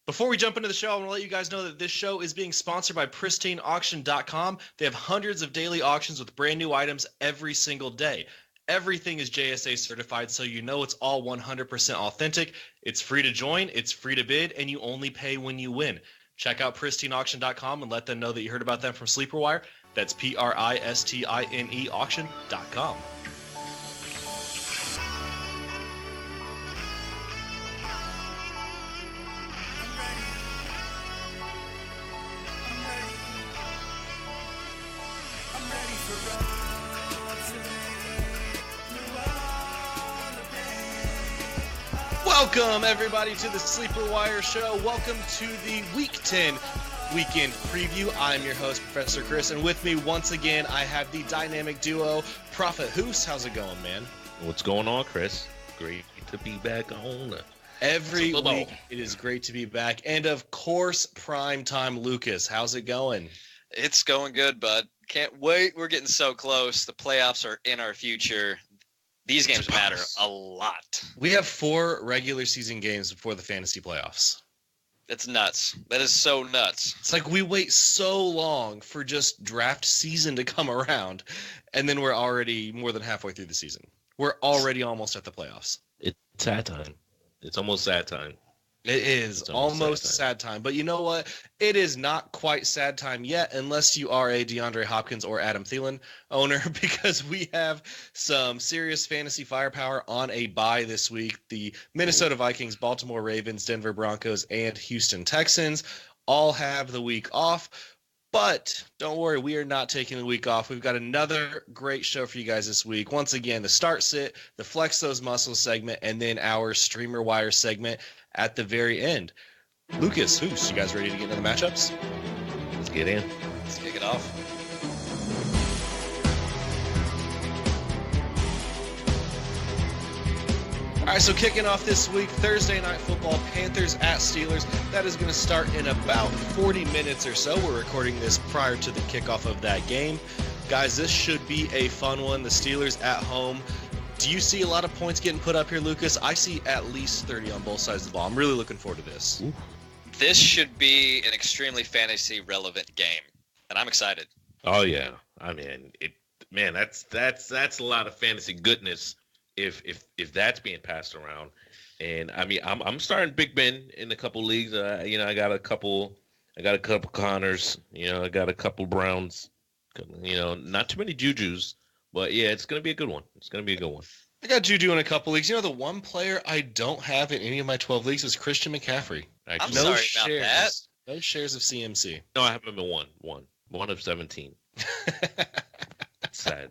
Before we jump into the show, I want to let you guys know that this show is being sponsored by PristineAuction.com. They have hundreds of daily auctions with brand new items every single day. Everything is JSA certified, so you know it's all 100% authentic. It's free to join, it's free to bid, and you only pay when you win. Check out PristineAuction.com and let them know that you heard about them from Sleeper Wire. That's PRISTINE auction.com. Welcome, everybody, to the Sleeper Wire Show. Welcome to the Week 10 weekend preview. I'm your host, Professor Chris, and with me once again, I have the dynamic duo, Prophet Hoos. How's it going, man? What's going on, Chris? Great to be back on. Every week, it is great to be back. And, of course, primetime Lucas. How's it going? It's going good, bud. Can't wait. We're getting so close. The playoffs are in our future. These games matter a lot. We have 4 regular season games before the fantasy playoffs. It's nuts. That is so nuts. It's like we wait so long for just draft season to come around, and then we're already more than halfway through the season. We're already almost at the playoffs. It's sad time. It's almost sad time. It is almost sad time. But you know what? It is not quite sad time yet unless you are a DeAndre Hopkins or Adam Thielen owner, because we have some serious fantasy firepower on a bye this week. The Minnesota Vikings, Baltimore Ravens, Denver Broncos, and Houston Texans all have the week off. But don't worry, we are not taking the week off. We've got another great show for you guys this week. Once again, the Start Sit, the Flex Those Muscles segment, and then our Streamer Wire segment at the very end. Lucas, Hoos, you guys ready to get into the matchups? Let's get in. Let's kick it off. All right, so kicking off this week, Thursday Night Football, Panthers at Steelers. That is going to start in about 40 minutes or so. We're recording this prior to the kickoff of that game. Guys, this should be a fun one. The Steelers at home. Do you see a lot of points getting put up here, Lucas? I see at least 30 on both sides of the ball. I'm really looking forward to this. Ooh. This should be an extremely fantasy relevant game, and I'm excited. Oh yeah, I mean, that's a lot of fantasy goodness if that's being passed around. And I mean, I'm starting Big Ben in a couple leagues. I got a couple Connors. I got a couple Browns. Not too many Jujus. But, yeah, it's going to be a good one. I got Juju in a couple leagues. The one player I don't have in any of my 12 leagues is Christian McCaffrey. I'm sorry about that. No shares of CMC. No, I have him in one of 17. Sad.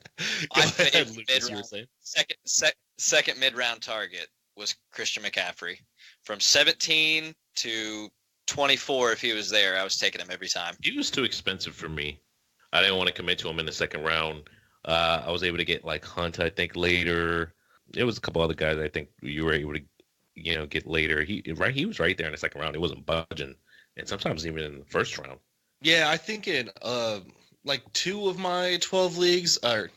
I think second mid-round target was Christian McCaffrey. From 17 to 24, if he was there, I was taking him every time. He was too expensive for me. I didn't want to commit to him in the second round. I was able to get like Hunt, I think, later. There was a couple other guys I think you were able to, get later. He was right there in the second round. It wasn't budging, and sometimes even in the first round. Yeah, I think in 2 of my 12 leagues, 10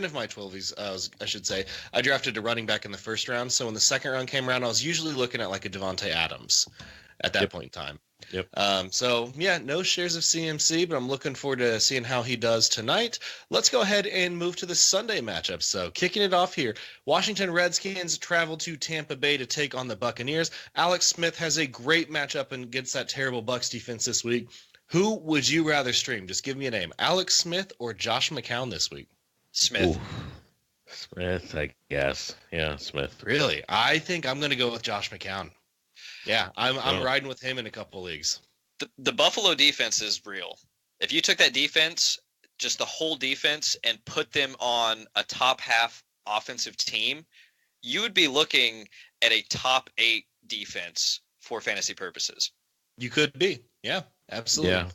of my 12 leagues, I should say, I drafted a running back in the first round. So when the second round came around, I was usually looking at like a Devontae Adams at that point in time. Yep. No shares of CMC, but I'm looking forward to seeing how he does tonight. Let's go ahead and move to the Sunday matchup. So kicking it off here, Washington Redskins travel to Tampa Bay to take on the Buccaneers. Alex Smith has a great matchup against that terrible Bucs defense this week. Who would you rather stream? Just give me a name. Alex Smith or Josh McCown this week? Smith. Ooh. Smith, I guess. Yeah, Smith. Really? I think I'm going to go with Josh McCown. Yeah, I'm riding with him in a couple leagues. The Buffalo defense is real. If you took that defense, just the whole defense, and put them on a top half offensive team, you would be looking at a top 8 defense for fantasy purposes. You could be. Yeah, absolutely. Yeah.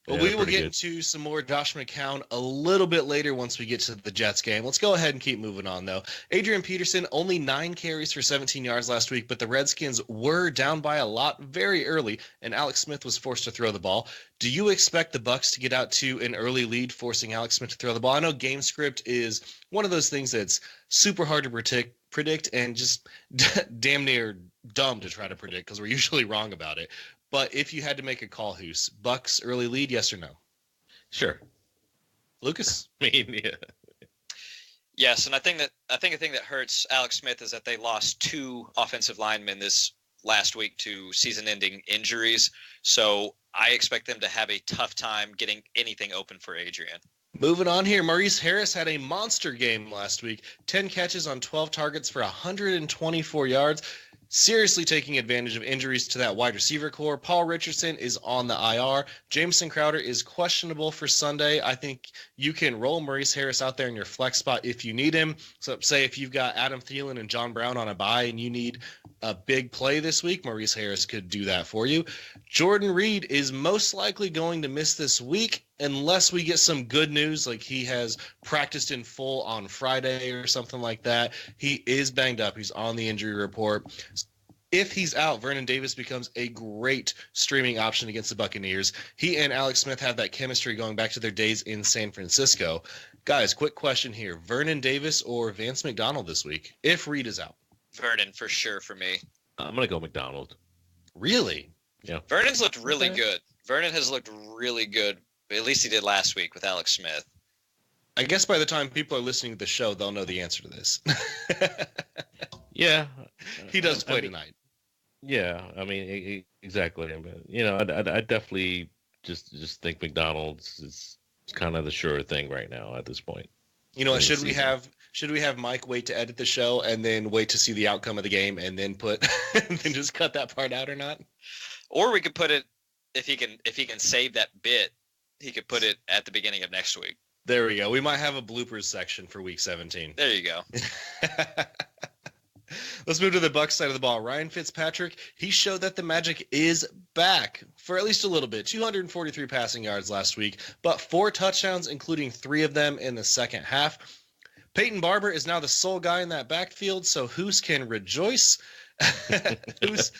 But we will get into some more Josh McCown a little bit later once we get to the Jets game. Let's go ahead and keep moving on, though. Adrian Peterson, only 9 carries for 17 yards last week, but the Redskins were down by a lot very early, and Alex Smith was forced to throw the ball. Do you expect the Bucs to get out to an early lead, forcing Alex Smith to throw the ball? I know game script is one of those things that's super hard to predict and just damn near dumb to try to predict because we're usually wrong about it. But if you had to make a call, Hoos, Bucks early lead, yes or no? Sure. Lucas? I mean, yeah. Yes, and I think a thing that hurts Alex Smith is that they lost 2 offensive linemen this last week to season-ending injuries. So I expect them to have a tough time getting anything open for Adrian. Moving on here, Maurice Harris had a monster game last week. 10 catches on 12 targets for 124 yards. Seriously taking advantage of injuries to that wide receiver core. Paul Richardson is on the IR. Jameson Crowder is questionable for Sunday. I think you can roll Maurice Harris out there in your flex spot if you need him. So say if you've got Adam Thielen and John Brown on a bye and you need a big play this week, Maurice Harris could do that for you. Jordan Reed is most likely going to miss this week unless we get some good news, like he has practiced in full on Friday or something like that. He is banged up. He's on the injury report. If he's out, Vernon Davis becomes a great streaming option against the Buccaneers. He and Alex Smith have that chemistry going back to their days in San Francisco. Guys, quick question here. Vernon Davis or Vance McDonald this week, if Reed is out? Vernon, for sure, for me. I'm going to go McDonald. Really? Yeah. Vernon's looked really good. Vernon has looked really good. At least he did last week with Alex Smith. I guess by the time people are listening to the show, they'll know the answer to this. Yeah. He does play tonight. Yeah, I mean, exactly. You know, I definitely just think McDonald's is kind of the sure thing right now at this point. You know, should we have Mike wait to edit the show and then wait to see the outcome of the game and then and then just cut that part out or not? Or we could put it, if he can save that bit, he could put it at the beginning of next week. There we go. We might have a bloopers section for week 17. There you go. Let's move to the Bucs side of the ball. Ryan Fitzpatrick, he showed that the magic is back for at least a little bit. 243 passing yards last week, but 4 touchdowns, including 3 of them in the second half. Peyton Barber is now the sole guy in that backfield, so Hoos can rejoice. Hoos,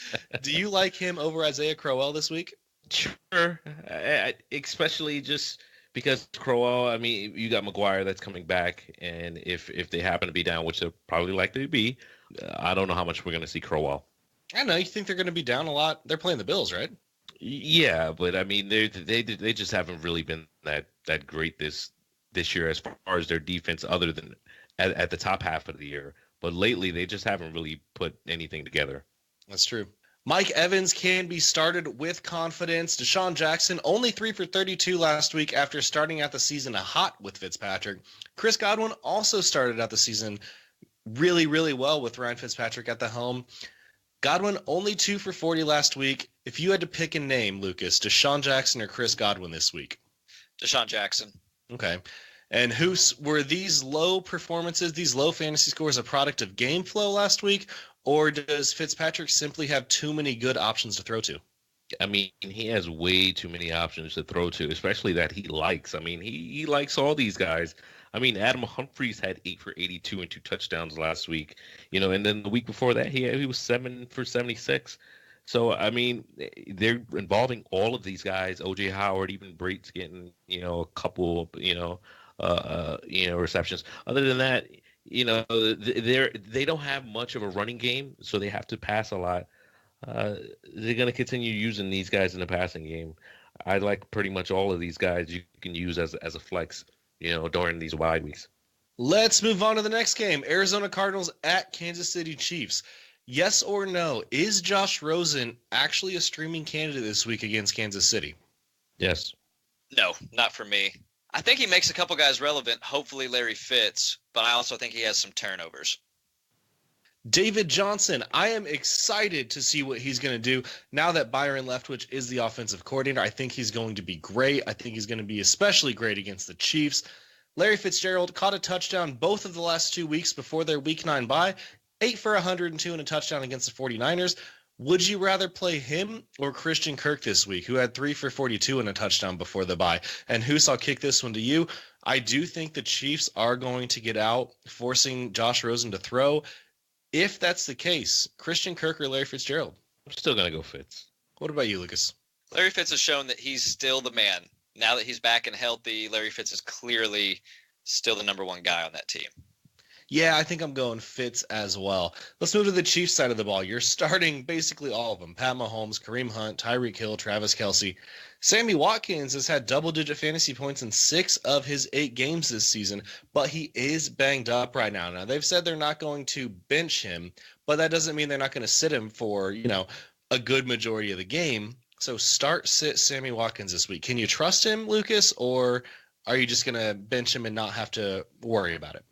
do you like him over Isaiah Crowell this week? Sure, especially just because Crowell, I mean, you got McGuire that's coming back, and if they happen to be down, which they're probably likely to be, I don't know how much we're going to see Crowell. I know. You think they're going to be down a lot? They're playing the Bills, right? Yeah, but I mean, they just haven't really been that great this year as far as their defense, other than at the top half of the year. But lately, they just haven't really put anything together. That's true. Mike Evans can be started with confidence. Deshaun Jackson, only 3 for 32 last week after starting out the season hot with Fitzpatrick. Chris Godwin also started out the season really, really well with Ryan Fitzpatrick at the helm. Godwin, only 2 for 40 last week. If you had to pick a name, Lucas, Deshaun Jackson or Chris Godwin this week? Deshaun Jackson. Okay. And Hoos, were these low performances, these low fantasy scores, a product of game flow last week? Or does Fitzpatrick simply have too many good options to throw to? I mean, he has way too many options to throw to, especially that he likes. I mean, he likes all these guys. I mean, Adam Humphries had 8 for 82 and 2 touchdowns last week, you know, and then the week before that, he was 7 for 76. So, I mean, they're involving all of these guys. O.J. Howard, even Brate's getting, you know, a couple, receptions. Other than that, you know, they don't have much of a running game, so they have to pass a lot. They're going to continue using these guys in the passing game. I like pretty much all of these guys you can use as a flex, you know, during these wide weeks. Let's move on to the next game. Arizona Cardinals at Kansas City Chiefs. Yes or no, is Josh Rosen actually a streaming candidate this week against Kansas City? Yes. No, not for me. I think he makes a couple guys relevant, hopefully Larry Fitz, but I also think he has some turnovers. David Johnson, I am excited to see what he's going to do now that Byron Leftwich is the offensive coordinator. I think he's going to be great. I think he's going to be especially great against the Chiefs. Larry Fitzgerald caught a touchdown both of the last 2 weeks before their Week 9 bye, 8 for 102 and a touchdown against the 49ers. Would you rather play him or Christian Kirk this week, who had 3 for 42 and a touchdown before the bye? And Hoos, I'll kick this one to you. I do think the Chiefs are going to get out, forcing Josh Rosen to throw. If that's the case, Christian Kirk or Larry Fitzgerald? I'm still going to go Fitz. What about you, Lucas? Larry Fitz has shown that he's still the man. Now that he's back and healthy, Larry Fitz is clearly still the number 1 guy on that team. Yeah, I think I'm going Fitz as well. Let's move to the Chiefs side of the ball. You're starting basically all of them. Pat Mahomes, Kareem Hunt, Tyreek Hill, Travis Kelce. Sammy Watkins has had double-digit fantasy points in 6 of his 8 games this season, but he is banged up right now. Now, they've said they're not going to bench him, but that doesn't mean they're not going to sit him for, a good majority of the game. So sit Sammy Watkins this week. Can you trust him, Lucas, or are you just going to bench him and not have to worry about it?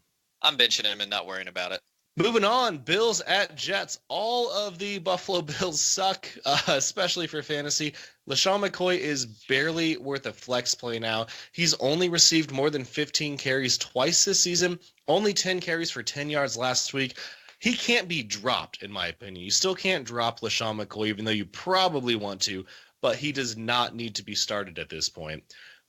I'm benching him and not worrying about it. Moving on, Bills at Jets. All of the Buffalo Bills suck, especially for fantasy. LaShawn McCoy is barely worth a flex play now. He's only received more than 15 carries twice this season, only 10 carries for 10 yards last week. He can't be dropped, in my opinion. You still can't drop LaShawn McCoy, even though you probably want to, but he does not need to be started at this point.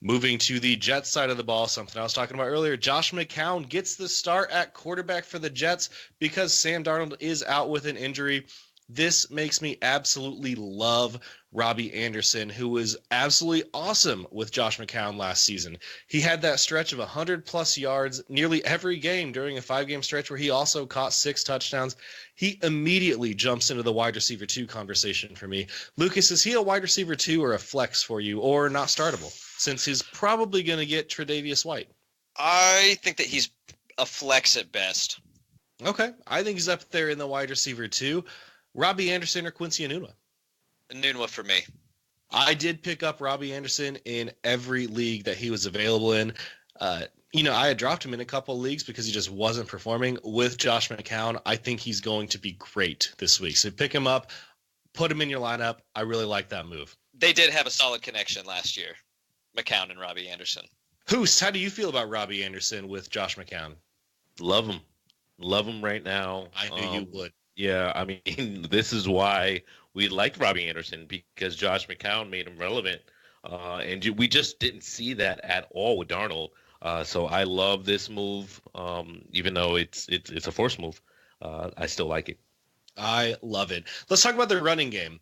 Moving to the Jets side of the ball, something I was talking about earlier, Josh McCown gets the start at quarterback for the Jets because Sam Darnold is out with an injury. This makes me absolutely love Robbie Anderson, who was absolutely awesome with Josh McCown last season. He had that stretch of 100-plus yards nearly every game during a 5-game stretch where he also caught 6 touchdowns. He immediately jumps into the wide receiver 2 conversation for me. Lucas, is he a wide receiver 2 or a flex for you, or not startable, since he's probably going to get Tre'Davious White? I think that he's a flex at best. Okay, I think he's up there in the wide receiver 2. Robbie Anderson or Quincy Enunwa? Enunwa for me. I did pick up Robbie Anderson in every league that he was available in. I had dropped him in a couple of leagues because he just wasn't performing. With Josh McCown, I think he's going to be great this week. So pick him up, put him in your lineup. I really like that move. They did have a solid connection last year, McCown and Robbie Anderson. Hoos, how do you feel about Robbie Anderson with Josh McCown? Love him. Love him right now. I knew you would. Yeah, I mean, this is why we liked Robbie Anderson, because Josh McCown made him relevant. And we just didn't see that at all with Darnold. So I love this move, even though it's a forced move. I still like it. I love it. Let's talk about the running game.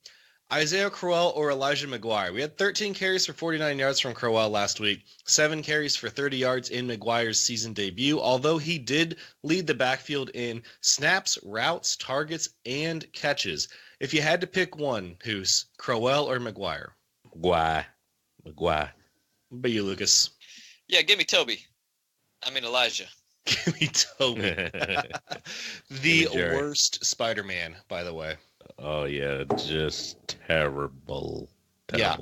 Isaiah Crowell or Elijah McGuire. We had 13 carries for 49 yards from Crowell last week, 7 carries for 30 yards in McGuire's season debut, although he did lead the backfield in snaps, routes, targets, and catches. If you had to pick one, Hoos, Crowell or McGuire? McGuire. What about you, Lucas? Yeah, give me Elijah. Give me Toby. The worst Spider-Man, by the way. Oh, yeah, just terrible. Yeah,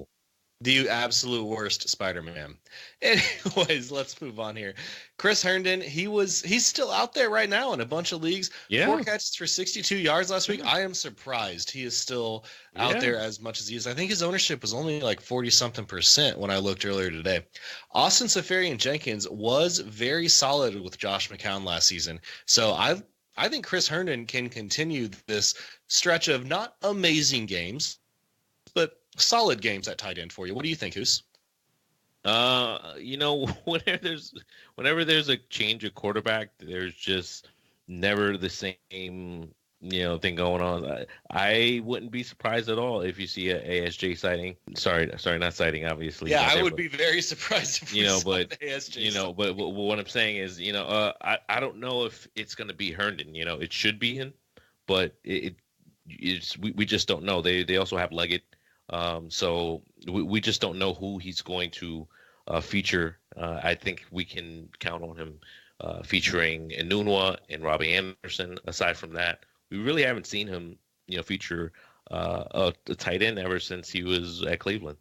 the absolute worst Spider-Man. Anyways, let's move on here. Chris Herndon, he's still out there right now in a bunch of leagues. Yeah. 4 catches for 62 yards last week. I am surprised he is still out there as much as he is. I think his ownership was only like 40-something% when I looked earlier today. Austin Seferian-Jenkins was very solid with Josh McCown last season. So I think Chris Herndon can continue this stretch of not amazing games, but solid games at tight end for you. What do you think, Hoos? Whenever there's a change of quarterback, there's just never the same thing going on. I wouldn't be surprised at all if you see a ASJ sighting. Sorry, not sighting, obviously. Yeah, I would be very surprised if we saw an ASJ. But what I'm saying is, I don't know if it's going to be Herndon. It should be him, but we just don't know. They also have Leggett, so we just don't know who he's going to feature. I think we can count on him featuring Enunwa and Robbie Anderson. Aside from that, we really haven't seen him, feature a tight end ever since he was at Cleveland.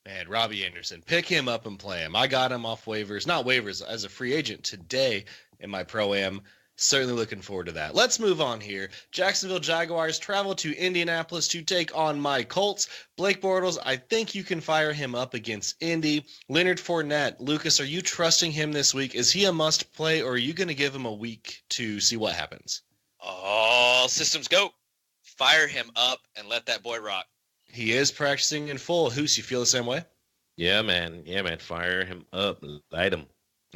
Man, Robbie Anderson, pick him up and play him. I got him off waivers, not waivers, as a free agent today in my Pro-Am. Certainly looking forward to that. Let's move on here. Jacksonville Jaguars travel to Indianapolis to take on my Colts. Blake Bortles, I think you can fire him up against Indy. Leonard Fournette, Lucas, are you trusting him this week? Is he a must play, or are you going to give him a week to see what happens? All systems go. Fire him up and let that boy rock. He is practicing in full. Hoos, you feel the same way? Yeah, man. Fire him up. Light him.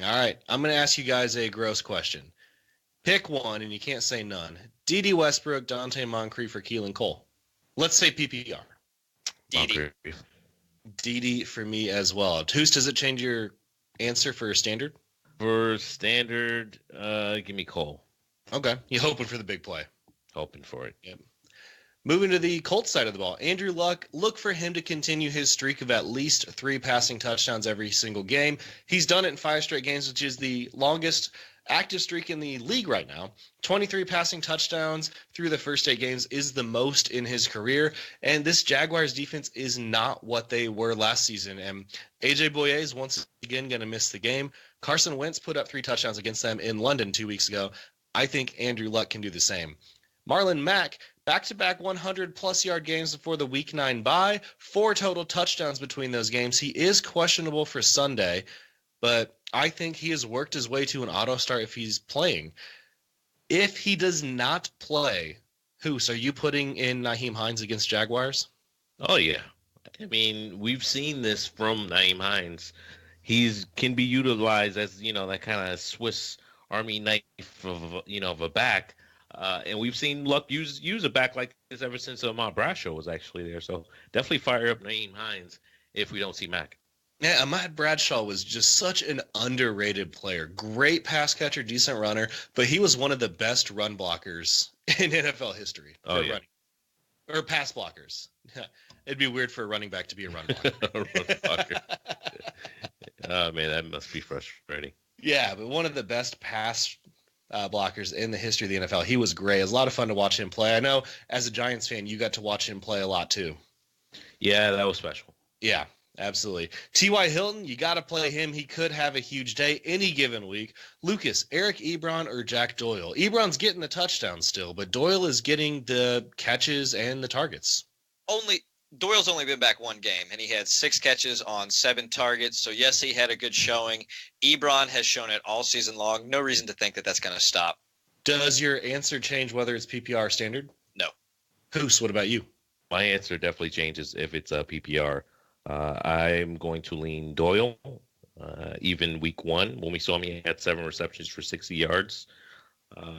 All right. I'm going to ask you guys a gross question. Pick one, and you can't say none. D.D. Westbrook, Dante Moncrief, or Keelan Cole? Let's say PPR. D.D. D.D. for me as well. Hoos, does it change your answer for standard? For standard, give me Cole. Okay. You hoping for the big play. Hoping for it. Yep. Moving to the Colts side of the ball, Andrew Luck, look for him to continue his streak of at least 3 passing touchdowns every single game. He's done it in 5 straight games, which is the longest active streak in the league right now. 23 passing touchdowns through the first 8 games is the most in his career. And this Jaguars defense is not what they were last season. And AJ Bouye is once again going to miss the game. Carson Wentz put up 3 touchdowns against them in London 2 weeks ago. I think Andrew Luck can do the same. Marlon Mack, back-to-back 100-plus yard games before the Week 9 bye, 4 total touchdowns between those games. He is questionable for Sunday, but I think he has worked his way to an auto start if he's playing. If he does not play, Hoos, are you putting in Nyheim Hines against Jaguars? Oh, yeah. I mean, we've seen this from Nyheim Hines. He can be utilized as, that kind of Swiss Army knife of a back. And we've seen Luck use a back like this ever since Ahmad Bradshaw was actually there. So definitely fire up Nyheim Hines if we don't see Mack. Yeah, Ahmad Bradshaw was just such an underrated player. Great pass catcher, decent runner, but he was one of the best run blockers in NFL history. Oh, yeah. Or pass blockers. It'd be weird for a running back to be a run blocker. A run blocker. Oh, man, that must be frustrating. Yeah, but one of the best pass blockers in the history of the NFL. He was great. It was a lot of fun to watch him play. I know as a Giants fan, you got to watch him play a lot too. Yeah, that was special. Yeah, absolutely. T.Y. Hilton, you got to play him. He could have a huge day any given week. Lucas, Eric Ebron, or Jack Doyle? Ebron's getting the touchdown still, but Doyle is getting the catches and the targets. Doyle's only been back 1 game, and he had 6 catches on 7 targets. So, yes, he had a good showing. Ebron has shown it all season long. No reason to think that that's going to stop. Does your answer change whether it's PPR or standard? No. Hoos, what about you? My answer definitely changes if it's a PPR. I'm going to lean Doyle. Even week 1, when we saw him, he had 7 receptions for 60 yards.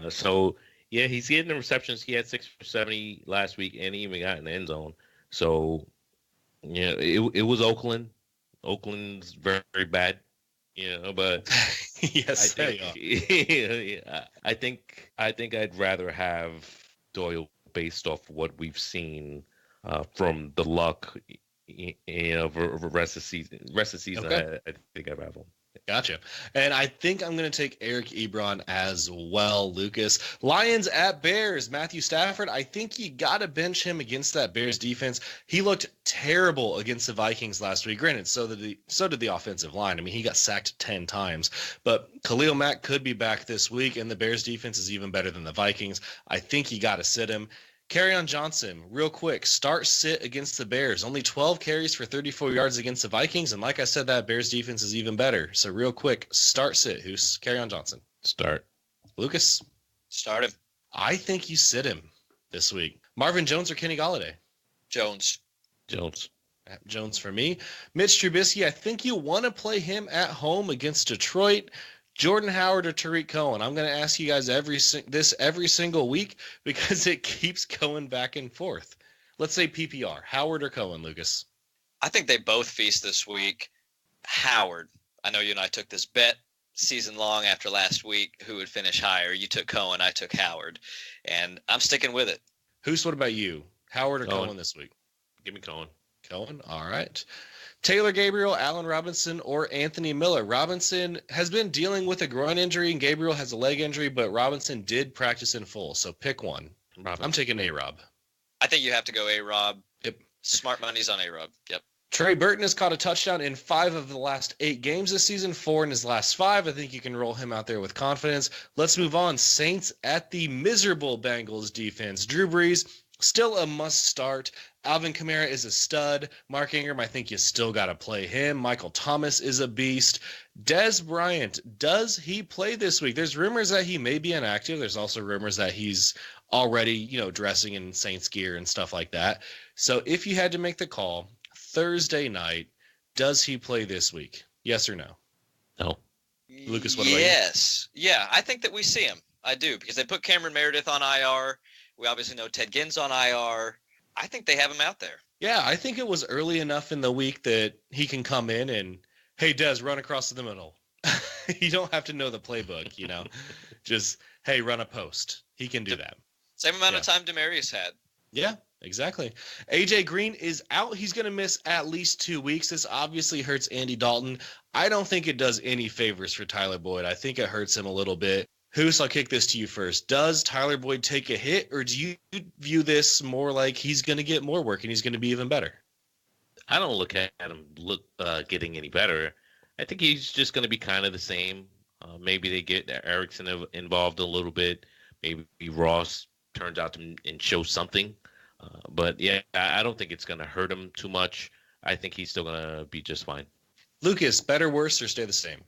So, yeah, he's getting the receptions. He had 6 for 70 last week, and he even got in the end zone. So, yeah, it was Oakland. Oakland's very, very bad, but yes, I think I'd rather have Doyle based off what we've seen from the Luck, for the rest of the season. Okay. I think I'd have him. Gotcha. And I think I'm going to take Eric Ebron as well, Lucas. Lions at Bears. Matthew Stafford, I think you got to bench him against that Bears defense. He looked terrible against the Vikings last week. Granted, so did the offensive line. I mean, he got sacked 10 times. But Khalil Mack could be back this week, and the Bears defense is even better than the Vikings. I think you got to sit him. Kerryon Johnson, real quick, sit against the Bears. Only 12 carries for 34 yards against the Vikings. And like I said, that Bears defense is even better. So real quick, sit. Who's Kerryon Johnson? Start. Lucas? Start him. I think you sit him this week. Marvin Jones or Kenny Golladay? Jones For me. Mitch Trubisky, I think you want to play him at home against Detroit. Jordan Howard or Tariq Cohen? I'm going to ask you guys every single week because it keeps going back and forth. Let's say PPR. Howard or Cohen, Lucas? I think they both feast this week. Howard. I know you and I took this bet season long after last week who would finish higher. You took Cohen, I took Howard. And I'm sticking with it. Hoos, what about you? Howard or Cohen this week? Give me Cohen. Cohen? All right. Taylor Gabriel, Allen Robinson, or Anthony Miller. Robinson has been dealing with a groin injury, and Gabriel has a leg injury, but Robinson did practice in full, so pick one. I'm taking A-Rob. I think you have to go A-Rob. Yep. Smart money's on A-Rob. Yep. Trey Burton has caught a touchdown in 5 of the last 8 games this season, 4 in his last 5. I think you can roll him out there with confidence. Let's move on. Saints at the miserable Bengals defense. Drew Brees, still a must start. Alvin Kamara is a stud. Mark Ingram, I think you still got to play him. Michael Thomas is a beast. Dez Bryant, does he play this week? There's rumors that he may be inactive. There's also rumors that he's already, dressing in Saints gear and stuff like that. So if you had to make the call, Thursday night, does he play this week? Yes or no? No. Lucas, what about you? Yes. Yeah, I think that we see him. I do, because they put Cameron Meredith on IR. We obviously know Ted Ginn's on IR. I think they have him out there. Yeah, I think it was early enough in the week that he can come in and, hey, Dez, run across the middle. You don't have to know the playbook, Just, hey, run a post. He can do that. Same amount of time Demarius had. Yeah, exactly. AJ Green is out. He's going to miss at least 2 weeks. This obviously hurts Andy Dalton. I don't think it does any favors for Tyler Boyd. I think it hurts him a little bit. Hoos, I'll kick this to you first. Does Tyler Boyd take a hit, or do you view this more like he's going to get more work and he's going to be even better? I don't look at him getting any better. I think he's just going to be kind of the same. Maybe they get Erickson involved a little bit. Maybe Ross turns out and shows something. But yeah, I don't think it's going to hurt him too much. I think he's still going to be just fine. Lucas, better, worse, or stay the same?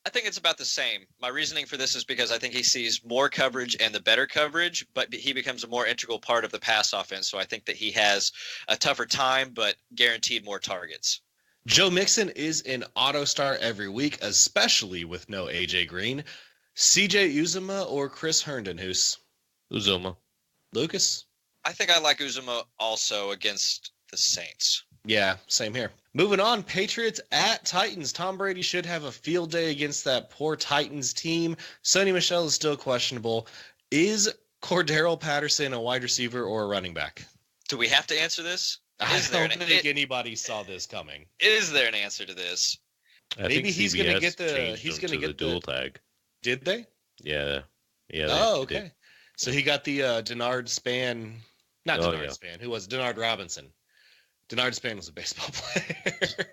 I think it's about the same. My reasoning for this is because I think he sees more coverage and the better coverage, but he becomes a more integral part of the pass offense. So I think that he has a tougher time, but guaranteed more targets. Joe Mixon is an auto start every week, especially with no AJ Green. CJ Uzomah or Chris Herndon, Hoos? Uzomah. Lucas? I think I like Uzomah also against the Saints. Yeah, same here. Moving on, Patriots at Titans. Tom Brady should have a field day against that poor Titans team. Sonny Michel is still questionable. Is Cordero Patterson a wide receiver or a running back? Do we have to answer this? I don't think anybody saw this coming. Is there an answer to this? Maybe he's going to get the dual tag. Did they? Yeah. Oh, okay. Did. So he got the Denard Span. Not Denard Span. Who was it? Denard Robinson. Denard Span was a baseball player.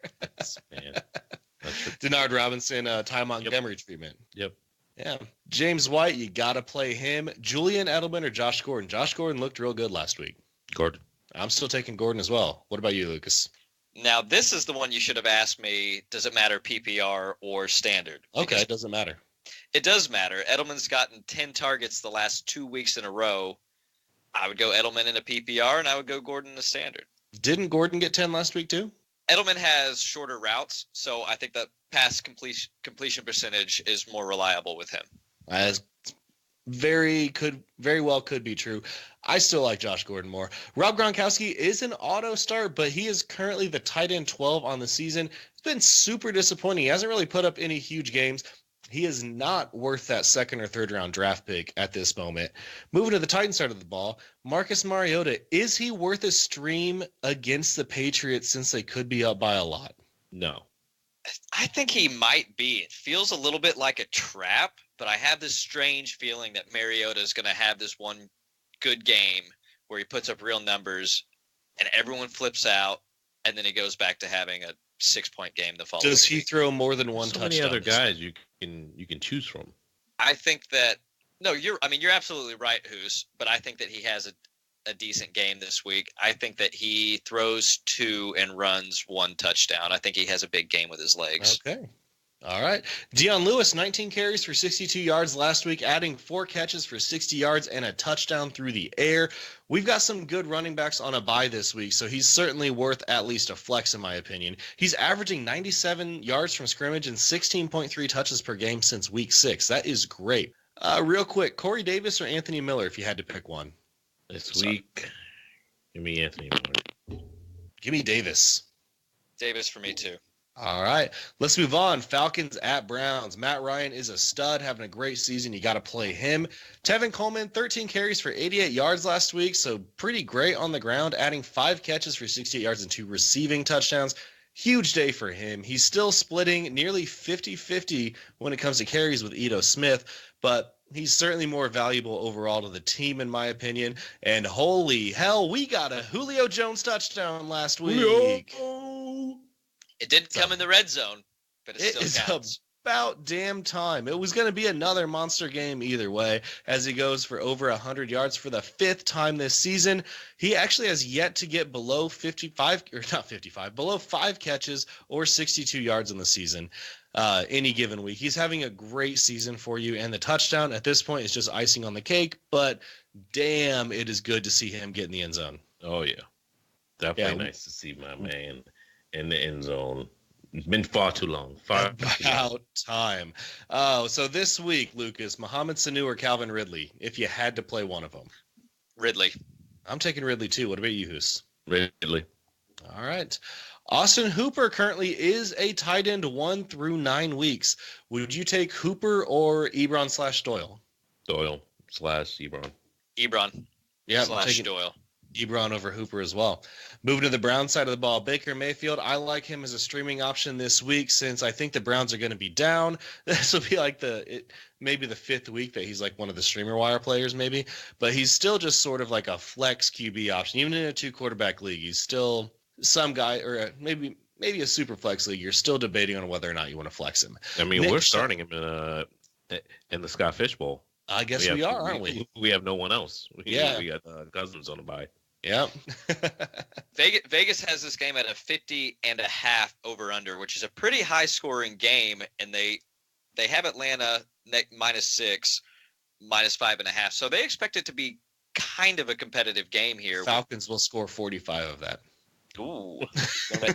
Denard Robinson, Ty Montgomery treatment. Yep. Yeah. James White, you got to play him. Julian Edelman or Josh Gordon? Josh Gordon looked real good last week. Gordon. I'm still taking Gordon as well. What about you, Lucas? Now, this is the one you should have asked me, does it matter PPR or standard? Okay, it doesn't matter. It does matter. Edelman's gotten 10 targets the last 2 weeks in a row. I would go Edelman in a PPR, and I would go Gordon in a standard. Didn't Gordon get 10 last week too? Edelman has shorter routes, so I think that pass completion percentage is more reliable with him. As very well could be true. I still like Josh Gordon more. Rob Gronkowski is an auto start, but he is currently the tight end 12 on the season. It's been super disappointing. He hasn't really put up any huge games. He is not worth that second or third round draft pick at this moment. Moving to the Titans side of the ball, Marcus Mariota, is he worth a stream against the Patriots since they could be up by a lot? No. I think he might be. It feels a little bit like a trap, but I have this strange feeling that Mariota is going to have this one good game where he puts up real numbers and everyone flips out, and then he goes back to having a 6-point game the following week. Does he throw more than one touchdown? So many other guys you can choose from. I think that you're absolutely right, Hoos, but I think that he has a decent game this week. I think that he throws 2 and runs 1 touchdown. I think he has a big game with his legs. Okay. All right. Dion Lewis, 19 carries for 62 yards last week, adding 4 catches for 60 yards and a touchdown through the air. We've got some good running backs on a bye this week, so he's certainly worth at least a flex in my opinion. He's averaging 97 yards from scrimmage and 16.3 touches per game since week 6. That is great. Real quick, Corey Davis or Anthony Miller if you had to pick one? This week, give me Anthony Miller. Give me Davis. Davis for me too. All right, let's move on. Falcons at Browns. Matt Ryan is a stud, having a great season. You got to play him. Tevin Coleman, 13 carries for 88 yards last week, so pretty great on the ground, adding 5 catches for 68 yards and 2 receiving touchdowns. Huge day for him. He's still splitting nearly 50-50 when it comes to carries with Ito Smith, but he's certainly more valuable overall to the team, in my opinion. And holy hell, we got a Julio Jones touchdown last week. Julio. It didn't come in the red zone, but it still counts. About damn time. It was going to be another monster game either way, as he goes for over 100 yards for the 5th time this season. He actually has yet to get below 5 catches or 62 yards in the season any given week. He's having a great season for you, and the touchdown at this point is just icing on the cake, but damn, it is good to see him get in the end zone. Oh, yeah. Definitely nice to see my man in the end zone. It's been far too long. About time. Oh, so this week, Lucas, Mohamed Sanu or Calvin Ridley, if you had to play one of them? Ridley. I'm taking Ridley too. What about you, Hoos? Ridley. All right. Austin Hooper currently is a tight end 1 through 9 weeks. Would you take Hooper or Ebron/Doyle? Doyle/Ebron. Ebron. Yeah, / Doyle. Ebron over Hooper as well. Moving to the Browns side of the ball, Baker Mayfield, I like him as a streaming option this week since I think the Browns are going to be down. This will be like maybe the 5th week that he's like one of the streamer wire players maybe, but he's still just sort of like a flex QB option. Even in a 2-quarterback league, he's still some guy, or maybe a super flex league. You're still debating on whether or not you want to flex him. I mean, we're starting him in the Scott Fish Bowl. I guess we are, aren't we? We have no one else. We got Cousins on the bye. Yep. Vegas has this game at a 50.5 over/under, which is a pretty high scoring game, and they have Atlanta -6, -5.5. So they expect it to be kind of a competitive game here. Falcons will score 45 of that. Ooh. I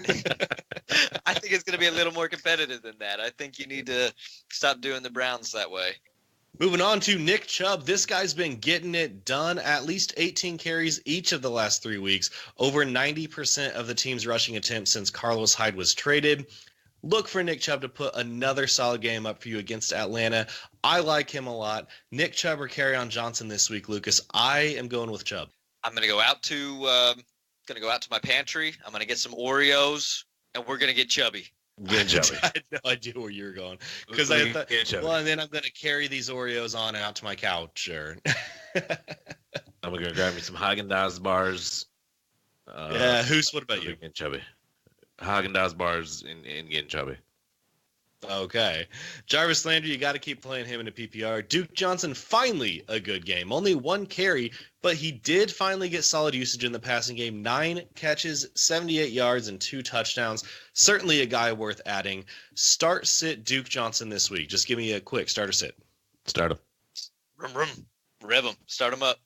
think it's going to be a little more competitive than that. I think you need to stop doing the Browns that way. Moving on to Nick Chubb. This guy's been getting it done. At least 18 carries each of the last 3 weeks. Over 90% of the team's rushing attempts since Carlos Hyde was traded. Look for Nick Chubb to put another solid game up for you against Atlanta. I like him a lot. Nick Chubb or Kerryon Johnson this week, Lucas. I am going with Chubb. I'm going to go out to my pantry. I'm going to get some Oreos, and we're going to get chubby. I had no idea where you were going, because I thought, and then I'm going to carry these Oreos on and out to my couch. Or I'm going to grab me some Haagen-Dazs bars. What about you? Getting chubby. Haagen-Dazs bars and getting chubby. Okay. Jarvis Landry, you got to keep playing him in a PPR. Duke Johnson, finally a good game. Only 1 carry, but he did finally get solid usage in the passing game. 9 catches, 78 yards, and 2 touchdowns. Certainly a guy worth adding. Start, sit Duke Johnson this week. Just give me a quick start or sit. Start him. Rev him. Start him up.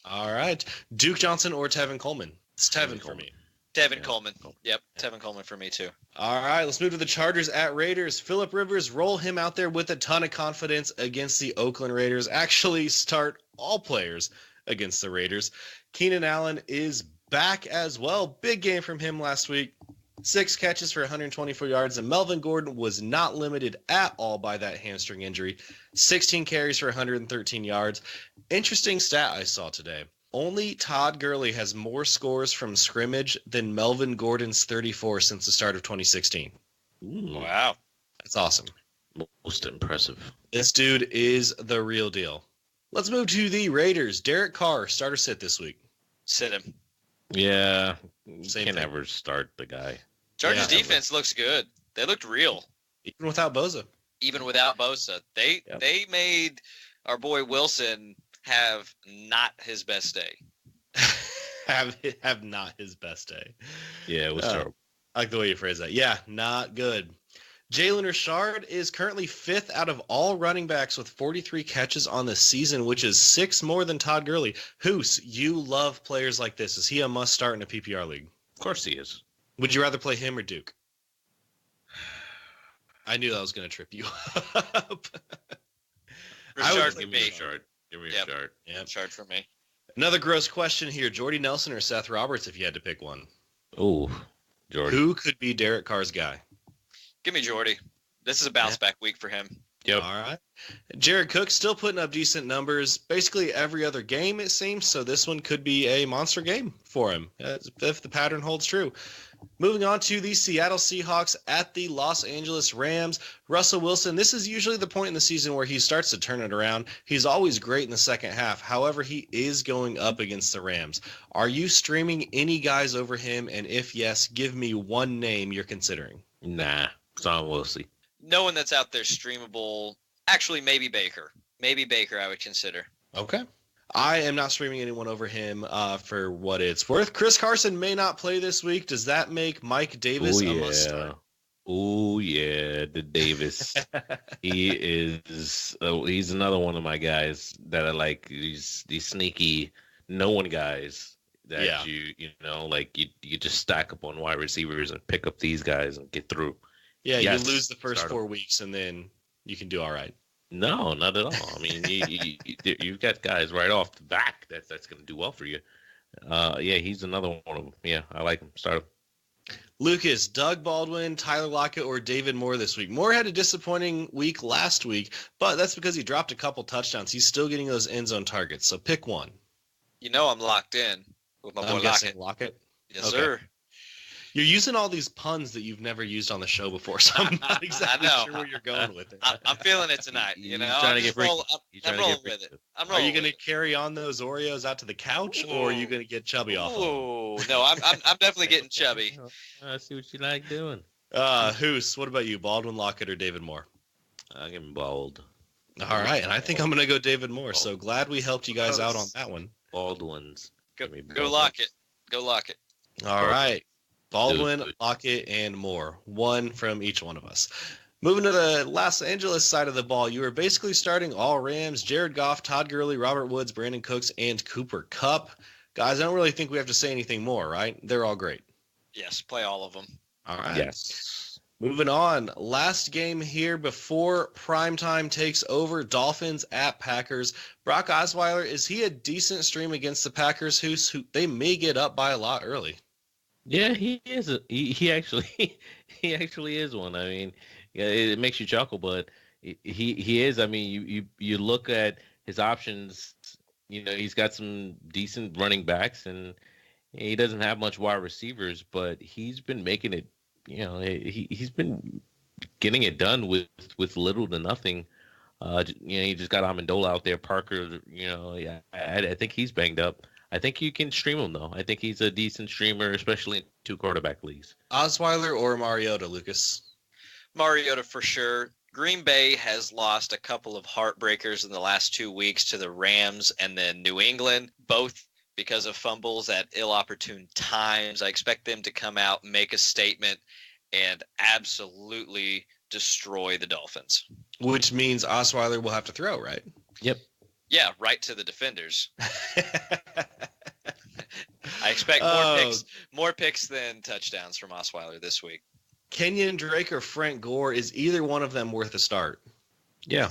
All right. Duke Johnson or Tevin Coleman? It's Tevin for me. Tevin Coleman. Yep, Tevin Coleman for me too. All right, let's move to the Chargers at Raiders. Phillip Rivers, roll him out there with a ton of confidence against the Oakland Raiders. Actually, start all players against the Raiders. Keenan Allen is back as well. Big game from him last week. 6 catches for 124 yards, and Melvin Gordon was not limited at all by that hamstring injury. 16 carries for 113 yards. Interesting stat I saw today. Only Todd Gurley has more scores from scrimmage than Melvin Gordon's 34 since the start of 2016. Ooh. Wow. That's awesome. Most impressive. This dude is the real deal. Let's move to the Raiders. Derek Carr, start or sit this week? Sit him. Yeah. Same Can't thing. ever start the guy. Chargers defense looks good. They looked real. Even without Bosa. They made our boy Wilson have not his best day. have not his best day. Yeah, it was terrible. I like the way you phrase that. Yeah, not good. Jalen Richard is currently 5th out of all running backs with 43 catches on the season, which is 6 more than Todd Gurley. Hoos, you love players like this. Is he a must start in a PPR league? Of course he is. Would you rather play him or Duke? I knew that was going to trip you up. Richard for me. Give me Richard. Yeah, Richard for me. Another gross question here. Jordy Nelson or Seth Roberts if you had to pick one? Oh, Jordy. Who could be Derek Carr's guy? Give me Jordy. This is a bounce back week for him. Yep. All right. Jared Cook still putting up decent numbers basically every other game, it seems. So this one could be a monster game for him if the pattern holds true. Moving on to the Seattle Seahawks at the Los Angeles Rams. Russell Wilson, this is usually the point in the season where he starts to turn it around. He's always great in the second half. However, he is going up against the Rams. Are you streaming any guys over him? And if yes, give me one name you're considering. Nah, Son Wilson. No one that's out there streamable. Actually, maybe Baker. Maybe Baker I would consider. Okay. I am not streaming anyone over him for what it's worth. Chris Carson may not play this week. Does that make Mike Davis a must start? Oh, yeah, the Davis. He is he's another one of my guys that I like. These sneaky no one guys that you know, like you just stack up on wide receivers and pick up these guys and get through. Yeah, yes, you lose the first 4 weeks and then you can do all right. No, not at all. I mean, you've got guys right off the back that's going to do well for you. Yeah, he's another one of them. Yeah, I like him. Start him. Lucas, Doug Baldwin, Tyler Lockett, or David Moore this week? Moore had a disappointing week last week, but that's because he dropped a couple touchdowns. He's still getting those end zone targets, so pick one. You know I'm locked in with my boy Lockett. Lockett? Yes, sir. You're using all these puns that you've never used on the show before, so I'm not exactly sure where you're going with it. I'm feeling it tonight. You know, I'm rolling with it. Are you going to carry on those Oreos out to the couch, or are you going to get chubby off of them? Oh no, I'm definitely getting chubby. I see what you like doing. Hoos, what about you, Baldwin, Lockett, or David Moore? I'll give him Bald. All right, and I think I'm going to go David Moore. So glad we helped you guys out on that one. Baldwins. Go Lockett. Go Lockett. All right. Baldwin, Lockett, and Moore. One from each one of us. Moving to the Los Angeles side of the ball, you are basically starting all Rams: Jared Goff, Todd Gurley, Robert Woods, Brandon Cooks, and Cooper Kupp. Guys, I don't really think we have to say anything more, right? They're all great. Yes, play all of them. All right. Yes. Moving on. Last game here before primetime takes over. Dolphins at Packers. Brock Osweiler, is he a decent stream against the Packers, who they may get up by a lot early? Yeah, he is. He actually is one. I mean, yeah, it makes you chuckle, but he is. I mean, you look at his options. You know, he's got some decent running backs, and he doesn't have much wide receivers, but he's been making it. You know, he's been getting it done with little to nothing. You know, he just got Amendola out there. Parker, you know, yeah, I think he's banged up. I think you can stream him, though. I think he's a decent streamer, especially in 2 quarterback leagues. Osweiler or Mariota, Lucas? Mariota for sure. Green Bay has lost a couple of heartbreakers in the last 2 weeks to the Rams and then New England, both because of fumbles at ill-opportune times. I expect them to come out, make a statement, and absolutely destroy the Dolphins. Which means Osweiler will have to throw, right? Yep. Yeah, right to the defenders. I expect more picks than touchdowns from Osweiler this week. Kenyon Drake or Frank Gore, is either one of them worth a start? Yeah.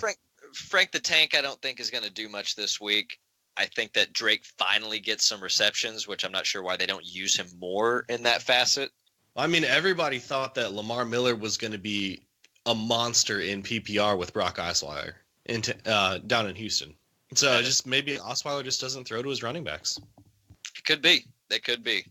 Frank the Tank, I don't think is going to do much this week. I think that Drake finally gets some receptions, which I'm not sure why they don't use him more in that facet. I mean, everybody thought that Lamar Miller was going to be a monster in PPR with Brock Osweiler down in Houston. So just maybe Osweiler just doesn't throw to his running backs. It could be. It could be.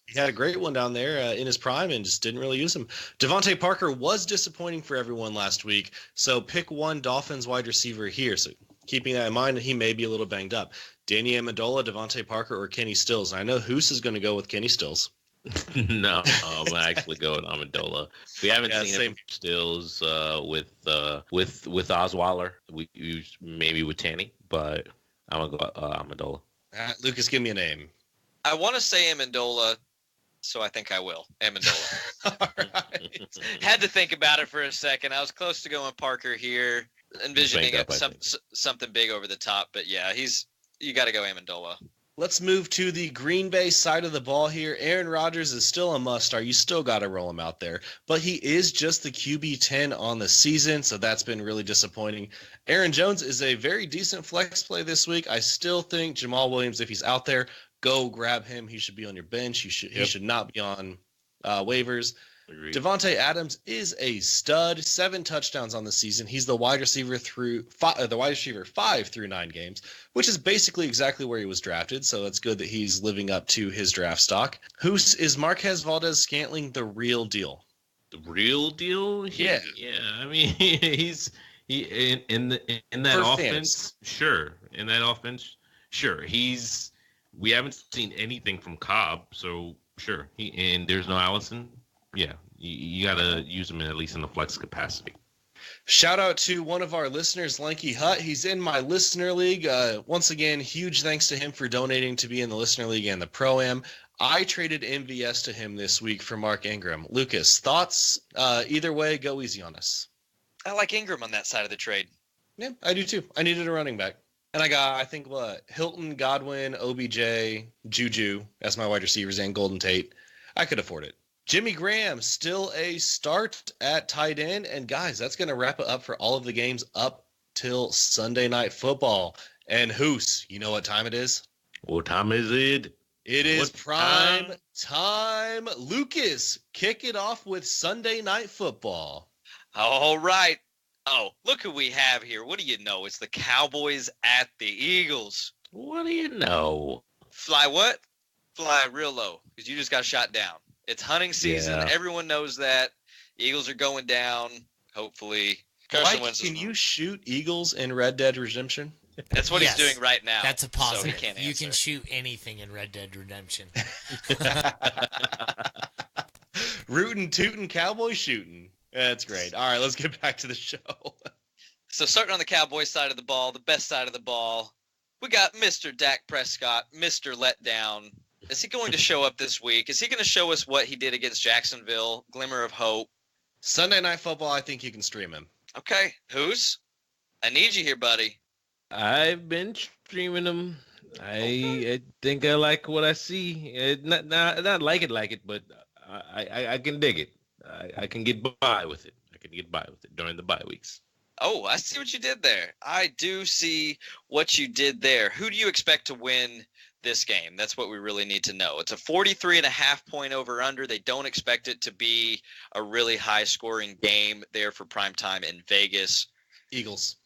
He had a great one down there in his prime and just didn't really use him. Devontae Parker was disappointing for everyone last week, so pick one Dolphins wide receiver here. So keeping that in mind, he may be a little banged up. Danny Amendola, Devontae Parker, or Kenny Stills. And I know Hoos is going to go with Kenny Stills. No, I'm actually going Amendola. We haven't seen him Stills with Osweiler. We use maybe with Tanny, but I'm gonna go Amendola. Lucas, give me a name. I want to say Amendola, so I think I will. Amendola. All right. Had to think about it for a second. I was close to going Parker here, envisioning something big over the top, but yeah, you got to go Amendola. Let's move to the Green Bay side of the ball here. Aaron Rodgers is still a must-start. You still got to roll him out there. But he is just the QB10 on the season, so that's been really disappointing. Aaron Jones is a very decent flex play this week. I still think Jamal Williams, if he's out there, go grab him. He should be on your bench. He should not be on waivers. Agreed. Devontae Adams is a stud. 7 touchdowns on the season. He's the wide receiver 5 through 9 games, which is basically exactly where he was drafted. So it's good that he's living up to his draft stock. Is Marquez Valdez-Scantling the real deal? The real deal? Yeah. I mean, he's in that offense. Sure. In that offense, sure. We haven't seen anything from Cobb, so sure. And there's no Allison. Yeah, you got to use him at least in the flex capacity. Shout out to one of our listeners, Lanky Hut. He's in my listener league. Once again, huge thanks to him for donating to be in the listener league and the Pro-Am. I traded MVS to him this week for Mark Ingram. Lucas, thoughts? Either way, go easy on us. I like Ingram on that side of the trade. Yeah, I do too. I needed a running back. And I got, I think, Hilton, Godwin, OBJ, Juju as my wide receivers, and Golden Tate. I could afford it. Jimmy Graham, still a start at tight end. And guys, that's going to wrap it up for all of the games up till Sunday Night Football. And Hoos, you know what time it is? What time is it? It is prime time. Lucas, kick it off with Sunday Night Football. All right. Oh, look who we have here. What do you know? It's the Cowboys at the Eagles. What do you know? Fly what? Fly real low because you just got shot down. It's hunting season. Yeah. Everyone knows that. Eagles are going down, hopefully. Mike, can you shoot eagles in Red Dead Redemption? That's what he's doing right now. That's a positive. So you can shoot anything in Red Dead Redemption. Rootin' tootin' cowboy shooting. That's great. All right, let's get back to the show. So starting on the Cowboys side of the ball, the best side of the ball, we got Mr. Dak Prescott, Mr. Letdown. Is he going to show up this week? Is he going to show us what he did against Jacksonville? Glimmer of hope. Sunday Night Football, I think you can stream him. Okay, who's? I need you here, buddy. I've been streaming them. I think I like what I see. Not like it, but I can dig it. I can get by with it. I can get by with it during the bye weeks. Oh, I see what you did there. I do see what you did there. Who do you expect to win this game? That's what we really need to know. It's a 43.5 point over under. They don't expect it to be a really high scoring game there for prime time in Vegas. Eagles.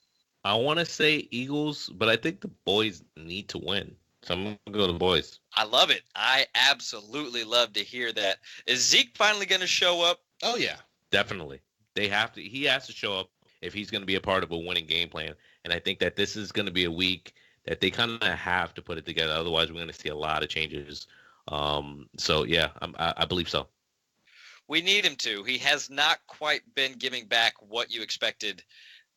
I want to say Eagles, but I think the boys need to win. So I'm going to go to the boys. I love it. I absolutely love to hear that. Is Zeke finally going to show up? Oh, yeah. Definitely. He has to show up if he's going to be a part of a winning game plan. And I think that this is going to be a week that they kind of have to put it together. Otherwise, we're going to see a lot of changes. So, yeah, I believe so. We need him to. He has not quite been giving back what you expected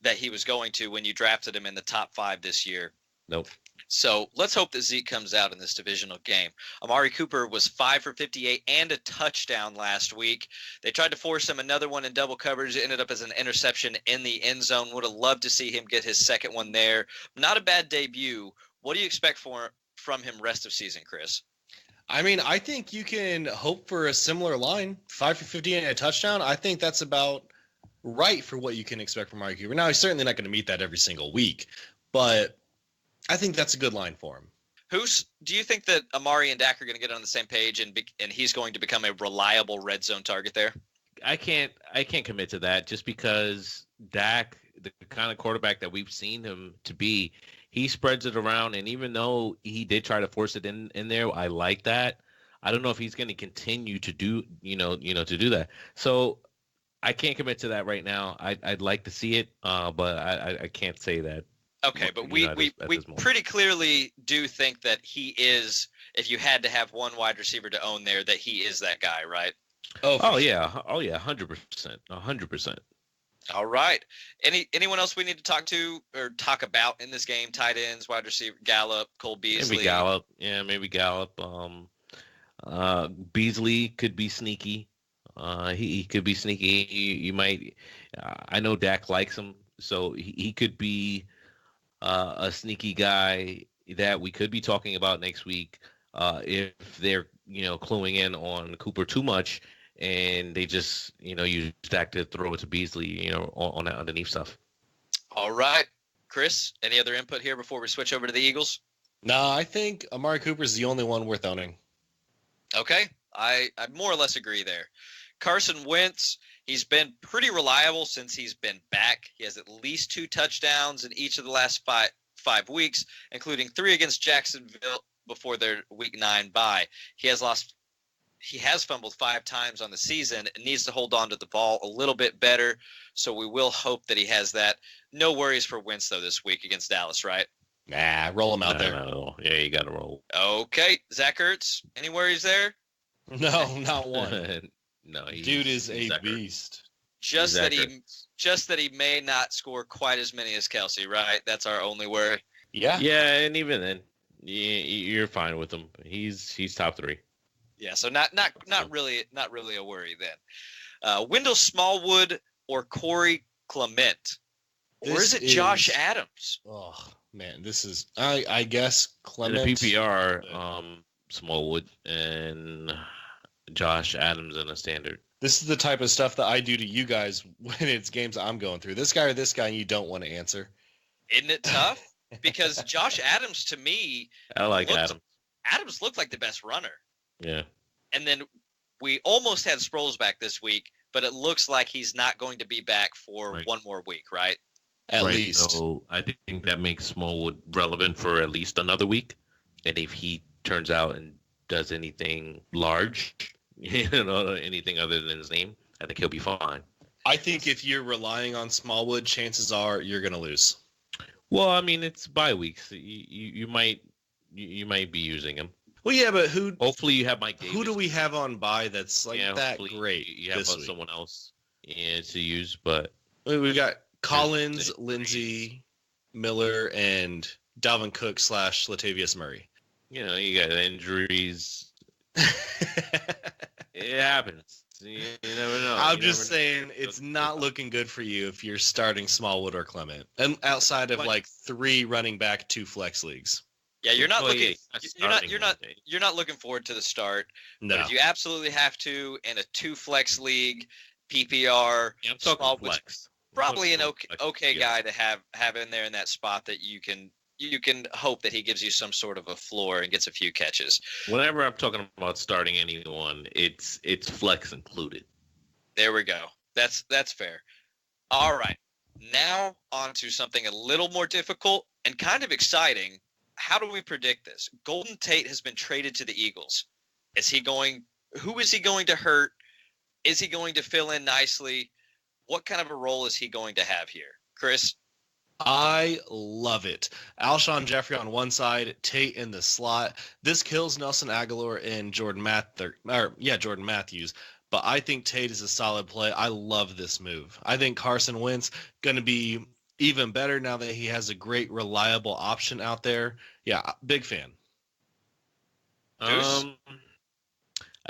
that he was going to when you drafted him in the top 5 this year. Nope. So let's hope that Zeke comes out in this divisional game. Amari Cooper was 5 for 58 and a touchdown last week. They tried to force him another one in double coverage. It ended up as an interception in the end zone. Would have loved to see him get his second one there. Not a bad debut. What do you expect from him rest of season, Chris? I mean, I think you can hope for a similar line. 5 for 50 and a touchdown. I think that's about right for what you can expect from Amari Cooper. Now, he's certainly not going to meet that every single week, but I think that's a good line for him. Do you think that Amari and Dak are going to get on the same page and he's going to become a reliable red zone target there? I can't commit to that just because Dak, the kind of quarterback that we've seen him to be, he spreads it around, and even though he did try to force it in there, I like that. I don't know if he's going to continue to do to do that. So I can't commit to that right now. I'd like to see it, but I can't say that. Okay, but we pretty clearly do think that he is, if you had to have one wide receiver to own there, that he is that guy, right? Oh yeah, 100%. All right. Anyone else we need to talk to or talk about in this game? Tight ends, wide receiver, Gallup, Cole Beasley. Maybe Gallup. Yeah, maybe Gallup. Beasley could be sneaky. He could be sneaky. You might. I know Dak likes him, so he could be a sneaky guy that we could be talking about next week if they're cluing in on Cooper too much and they just use Dak to throw it to Beasley on that underneath stuff. All right, Chris. Any other input here before we switch over to the Eagles? No, I think Amari Cooper is the only one worth owning. Okay, I more or less agree there. Carson Wentz, he's been pretty reliable since he's been back. He has at least 2 touchdowns in each of the last five weeks, including 3 against Jacksonville before their Week 9 bye. He has fumbled 5 times on the season and needs to hold on to the ball a little bit better. So we will hope that he has that. No worries for Wentz though this week against Dallas, right? Nah, roll him out there. No. Yeah, you got to roll. Okay, Zach Ertz, any worries there? No, not one. No, dude is a beast. Just that he may not score quite as many as Kelsey, right? That's our only worry. Yeah. Yeah, and even then, you're fine with him. He's top 3. Yeah, so not really a worry then. Wendell Smallwood or Corey Clement, or is it Josh Adams? Oh man, this is I guess Clement. In the PPR, Smallwood and Josh Adams in a standard. This is the type of stuff that I do to you guys when it's games I'm going through. This guy or this guy, you don't want to answer. Isn't it tough? Because Josh Adams, to me, I like Adams. Adams looked like the best runner. Yeah. And then we almost had Sproles back this week, but it looks like he's not going to be back for one more week, right? At least. So I think that makes Smallwood relevant for at least another week. And if he turns out and does anything large, anything other than his name, I think he'll be fine. I think if you're relying on Smallwood, chances are you're going to lose. Well, I mean, it's bye weeks. You might be using him. Well, yeah, but hopefully you have Mike Davis. Who do we have on bye that's that great? You have someone else to use, but we got Collins, Lindsey, Miller, and Dalvin Cook / Latavius Murray. You got injuries. It happens. You never know. I'm just saying it's not looking good for you if you're starting Smallwood or Clement, and outside of 3 running back, 2 flex leagues. Yeah, you're not looking. You're not looking forward to the start. No. But if you absolutely have to in a 2 flex league, PPR, I'm talking flex. Probably an okay guy to have in there in that spot that you can hope that he gives you some sort of a floor and gets a few catches. Whenever I'm talking about starting anyone, it's flex included. There we go. That's fair. All right. Now on to something a little more difficult and kind of exciting. How do we predict this? Golden Tate has been traded to the Eagles. Who is he going to hurt? Is he going to fill in nicely? What kind of a role is he going to have here? Chris? I love it. Alshon Jeffrey on one side, Tate in the slot. This kills Nelson Aguilar and Jordan Matthews. But I think Tate is a solid play. I love this move. I think Carson Wentz going to be even better now that he has a great, reliable option out there. Yeah, big fan. I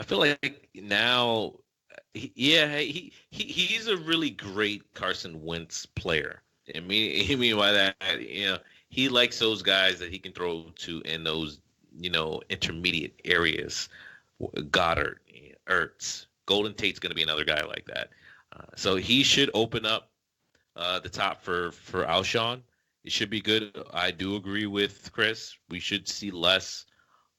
feel like now, he's a really great Carson Wentz player. I mean by that, he likes those guys that he can throw to in those, intermediate areas. Goddard, Ertz, Golden Tate's going to be another guy like that. So he should open up the top for Alshon. It should be good. I do agree with Chris. We should see less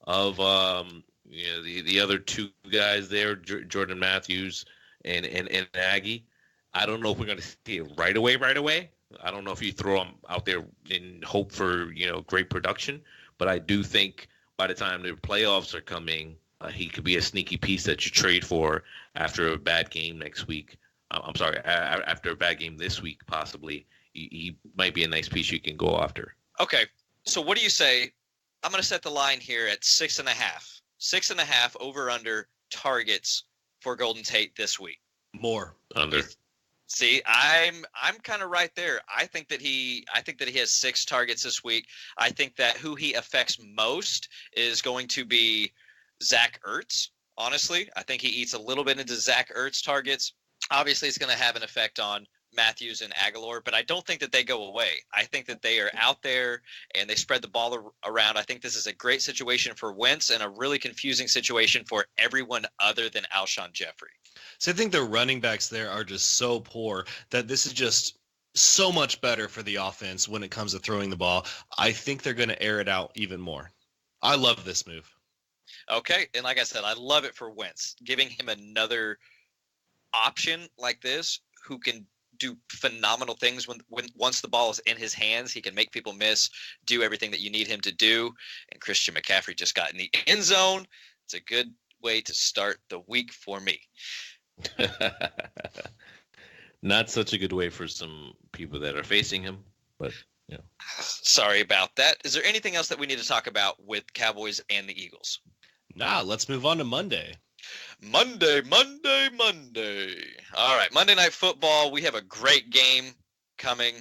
of the other 2 guys there, Jordan Matthews and Aggie. I don't know if we're going to see it right away. I don't know if you throw him out there in hope for, great production, but I do think by the time the playoffs are coming, he could be a sneaky piece that you trade for after a bad game next week. After a bad game this week, possibly. He might be a nice piece you can go after. Okay. So what do you say? I'm going to set the line here at 6.5. 6.5 over/under targets for Golden Tate this week. More. Under. See, I'm kind of right there. I think that he has 6 targets this week. I think that who he affects most is going to be Zach Ertz. Honestly, I think he eats a little bit into Zach Ertz targets. Obviously, it's going to have an effect on Matthews and Aguilar, but I don't think that they go away. I think that they are out there and they spread the ball around. I think this is a great situation for Wentz and a really confusing situation for everyone other than Alshon Jeffrey. So I think the running backs there are just so poor that this is just so much better for the offense when it comes to throwing the ball. I think they're going to air it out even more. I love this move. Okay, and like I said, I love it for Wentz, giving him another option like this who can do phenomenal things when once the ball is in his hands. He can make people miss, do everything that you need him to do. And Christian McCaffrey just got in the end zone. It's a good way to start the week for me. Not such a good way for some people that are facing him, but Sorry about that. Is there anything else that we need to talk about with Cowboys and the Eagles? Nah, let's move on to Monday. Monday. All right, Monday Night Football. We have a great game coming.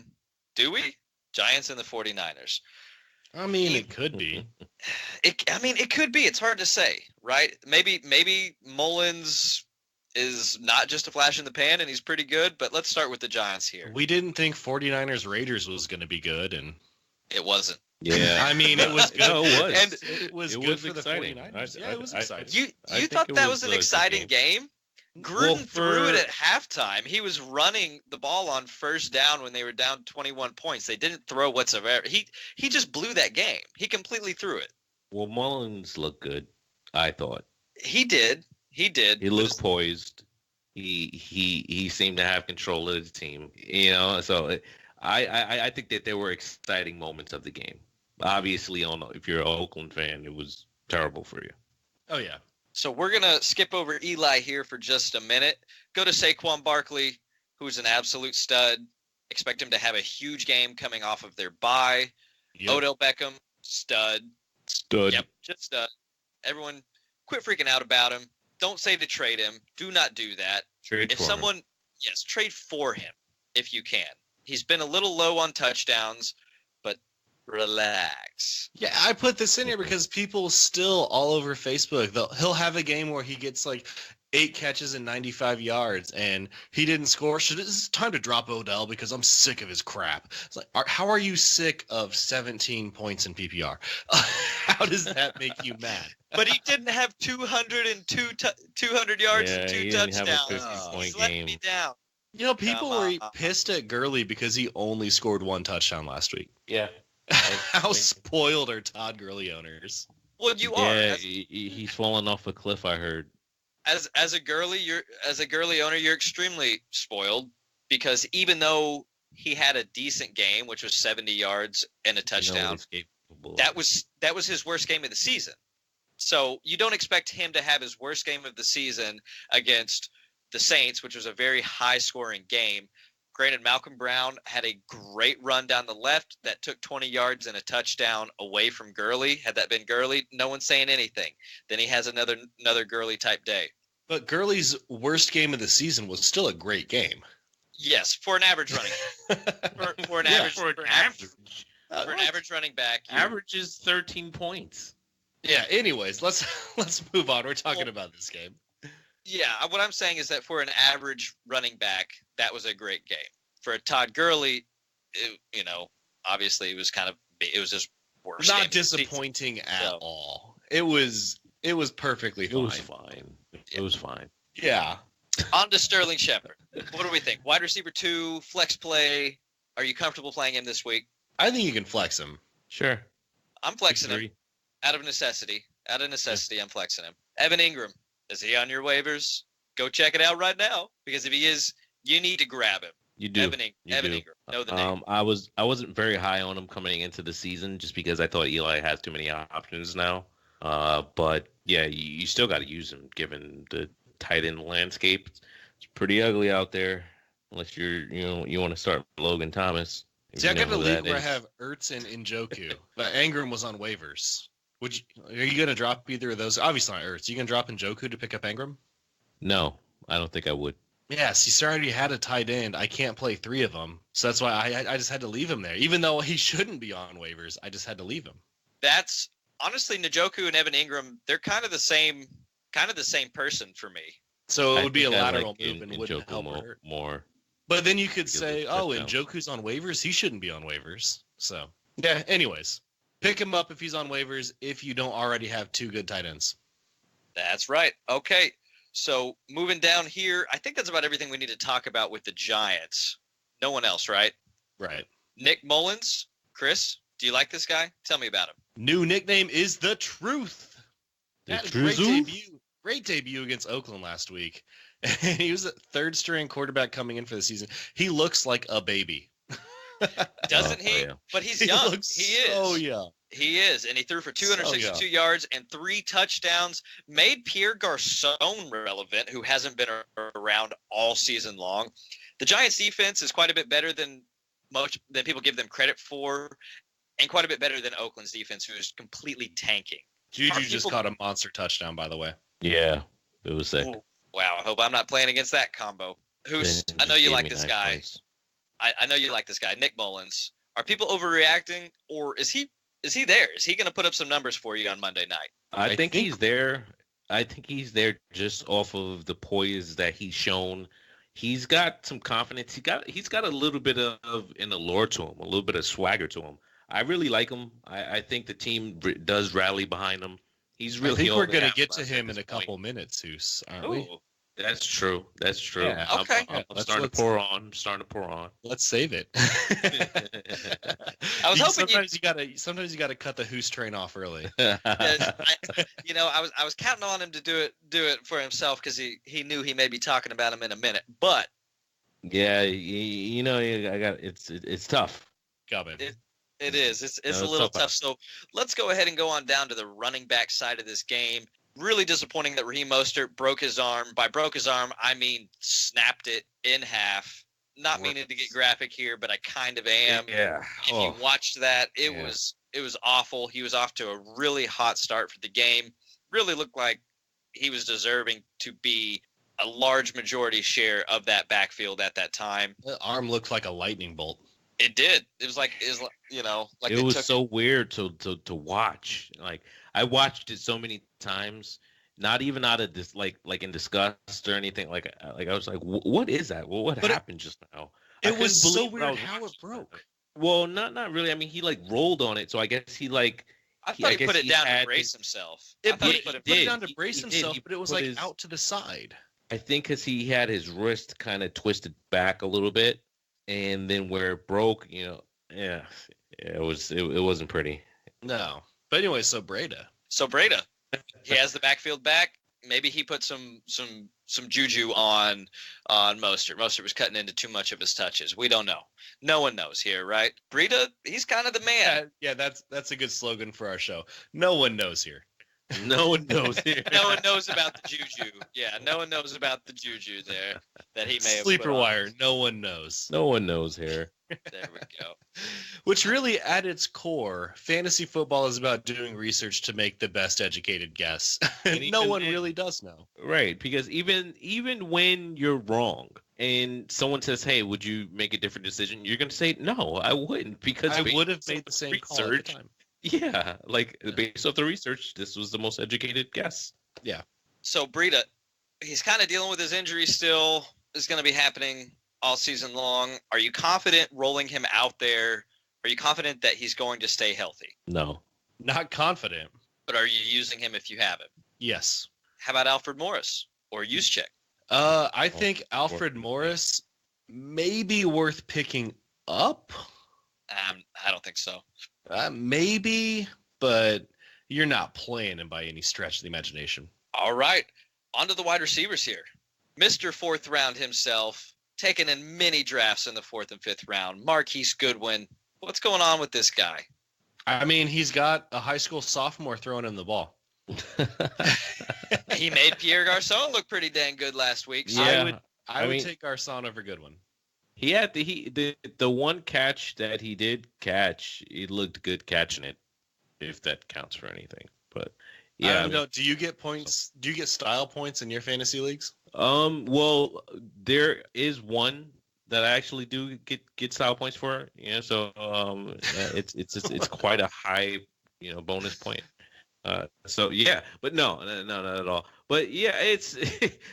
Do we? Giants and the 49ers. I mean, it could be. It could be. It's hard to say, right? Maybe Mullins is not just a flash in the pan and he's pretty good, but let's start with the Giants here. We didn't think 49ers Raiders was going to be good, and it wasn't. Yeah. I mean, it was good. No, it was. And it was good for exciting. The 49ers. It was exciting. You thought that was an exciting game? Gruden threw it at halftime. He was running the ball on first down when they were down 21 points. They didn't throw whatsoever. He just blew that game. He completely threw it. Well, Mullins looked good, I thought. He did. He He looked poised. He seemed to have control of the team. So I think that there were exciting moments of the game. Obviously, if you're an Oakland fan, it was terrible for you. Oh yeah. So we're going to skip over Eli here for just a minute. Go to Saquon Barkley, who's an absolute stud. Expect him to have a huge game coming off of their bye. Yep. Odell Beckham, stud. Yep, just stud. Everyone, quit freaking out about him. Don't say to trade him. Do not do that. Trade for him. Yes, trade for him if you can. He's been a little low on touchdowns, but relax. Yeah, I put this in here because people still all over Facebook, he'll have a game where he gets like 8 catches and 95 yards and he didn't score. It's time to drop Odell because I'm sick of his crap. It's like, how are you sick of 17 points in PPR? How does that make you mad? But he didn't have 200 yards and 2 touchdowns. He's letting me down. People were pissed at Gurley because he only scored 1 touchdown last week. Yeah. How spoiled are Todd Gurley owners? Well, you are. Yeah, he's fallen off a cliff, I heard. As a Gurley owner, you're extremely spoiled because even though he had a decent game, which was 70 yards and a touchdown, that was his worst game of the season. So you don't expect him to have his worst game of the season against the Saints, which was a very high-scoring game. Granted, Malcolm Brown had a great run down the left that took 20 yards and a touchdown away from Gurley. Had that been Gurley, no one's saying anything. Then he has another Gurley-type day. But Gurley's worst game of the season was still a great game. Yes, for an average running for an average running back. Average is 13 points. Yeah. Anyways, let's move on. We're talking about this game. Yeah, what I'm saying is that for an average running back, that was a great game. For Todd Gurley, obviously it was his worst. Not disappointing at all. It was perfectly fine. It was fine. Yeah. On to Sterling Shepard. What do we think? Wide receiver 2, flex play. Are you comfortable playing him this week? I think you can flex him. Sure. I'm flexing him out of necessity. I'm flexing him. Evan Ingram. Is he on your waivers? Go check it out right now because if he is, you need to grab him. You do. Evan Ingram. Know the name. I wasn't very high on him coming into the season just because I thought Eli has too many options now. But yeah, you still got to use him given the tight end landscape. It's pretty ugly out there unless you want to start Logan Thomas. See, I got a league where I have Ertz and Njoku, but Ingram was on waivers. Are you going to drop either of those? Obviously not Ertz. You going to drop Njoku to pick up Ingram? No, I don't think I would. Yes, he's already had a tight end. I can't play 3 of them. So that's why I just had to leave him there. Even though he shouldn't be on waivers, I just had to leave him. That's honestly Njoku and Evan Ingram, they're kind of the same person for me. So it would be a lateral move and wouldn't help more. But then you could say, Njoku's on waivers. He shouldn't be on waivers. So, yeah, anyways. Pick him up if he's on waivers if you don't already have 2 good tight ends. That's right. Okay, so moving down here, I think that's about everything we need to talk about with the Giants. No one else, right? Right. Nick Mullins. Chris, do you like this guy? Tell me about him. New nickname is The Truth. Great debut against Oakland last week. He was a 3rd-string quarterback coming in for the season. He looks like a baby. Doesn't he? Yeah. But he's young. He is. Oh, yeah. He is. And he threw for 262 yards and 3 touchdowns. Made Pierre Garçon relevant, who hasn't been around all season long. The Giants' defense is quite a bit better than people give them credit for, and quite a bit better than Oakland's defense, who is completely tanking. Juju just caught a monster touchdown, by the way. Yeah, it was sick. Ooh, wow, I hope I'm not playing against that combo. I know you like this guy. I know you like this guy, Nick Mullins. Are people overreacting, or is he there? Is he going to put up some numbers for you on Monday night? I think he's there. I think he's there just off of the poise that he's shown. He's got some confidence. He's got a little bit of an allure to him, a little bit of swagger to him. I really like him. I think the team does rally behind him. He's really. I think we're going to get to him in a couple minutes, Hoos, aren't we? That's true. That's true. Yeah. Okay. I'm starting to pour on. I'm starting to pour on. Let's save it. I was hoping sometimes you gotta cut the Hoos train off early. I was counting on him to do it for himself because he knew he may be talking about him in a minute. But yeah, I got it's tough. It is. It's a little tough. So let's go ahead and go on down to the running back side of this game. Really disappointing that Raheem Mostert broke his arm. By broke his arm, I mean snapped it in half. Not meaning to get graphic here, but I kind of am. Yeah. If you watched that, it was awful. He was off to a really hot start for the game. Really looked like he was deserving to be a large majority share of that backfield at that time. The arm looked like a lightning bolt. It did. It was it was so weird to watch. Like I watched it so many times, not even out of this like in disgust or anything. Like I was like, what is that? Well, what happened just now? It was so weird how it broke. Well, not really. I mean, he like rolled on it, so I guess he like. I thought he put it down to brace himself. He put it down to brace himself, but it was like out to the side. I think because he had his wrist kind of twisted back a little bit, and then where it broke, it wasn't pretty. No, but anyway, so Breda, he has the backfield back. Maybe he put some juju on Mostert. Mostert was cutting into too much of his touches. We don't know. No one knows here, right? Breda, he's kind of the man. Yeah, that's a good slogan for our show. No one knows here. No one knows here. No one knows about the juju. Yeah, no one knows about the juju there that he may have. Sleeper wire. No one knows. No one knows here. There we go. Which really, at its core, fantasy football is about doing research to make the best educated guess. No one really does know. Right, because even when you're wrong and someone says, "Hey, would you make a different decision?" You're going to say, "No, I wouldn't," because I would have made the same call at the time. Yeah, like based off the research, this was the most educated guess. Yeah. So Breda, he's kind of dealing with his injury still. It's going to be happening all season long. Are you confident rolling him out there? Are you confident that he's going to stay healthy? No. Not confident. But are you using him if you have him? Yes. How about Alfred Morris or Juszczyk? I think Alfred Morris may be worth picking up. I don't think so. Maybe, but you're not playing him by any stretch of the imagination. All right. On to the wide receivers here. Mr. Fourth round himself, taken in many drafts in the 4th and 5th round. Marquise Goodwin. What's going on with this guy? I mean, he's got a high school sophomore throwing him the ball. He made Pierre Garçon look pretty dang good last week. So yeah, I would take Garçon over Goodwin. He had the one catch that he did catch. He looked good catching it, if that counts for anything. But yeah, I don't know. Do you get points? Do you get style points in your fantasy leagues? Well, there is one that I actually do get style points for. So it's quite a high bonus point. So yeah, but no, not at all. But yeah, it's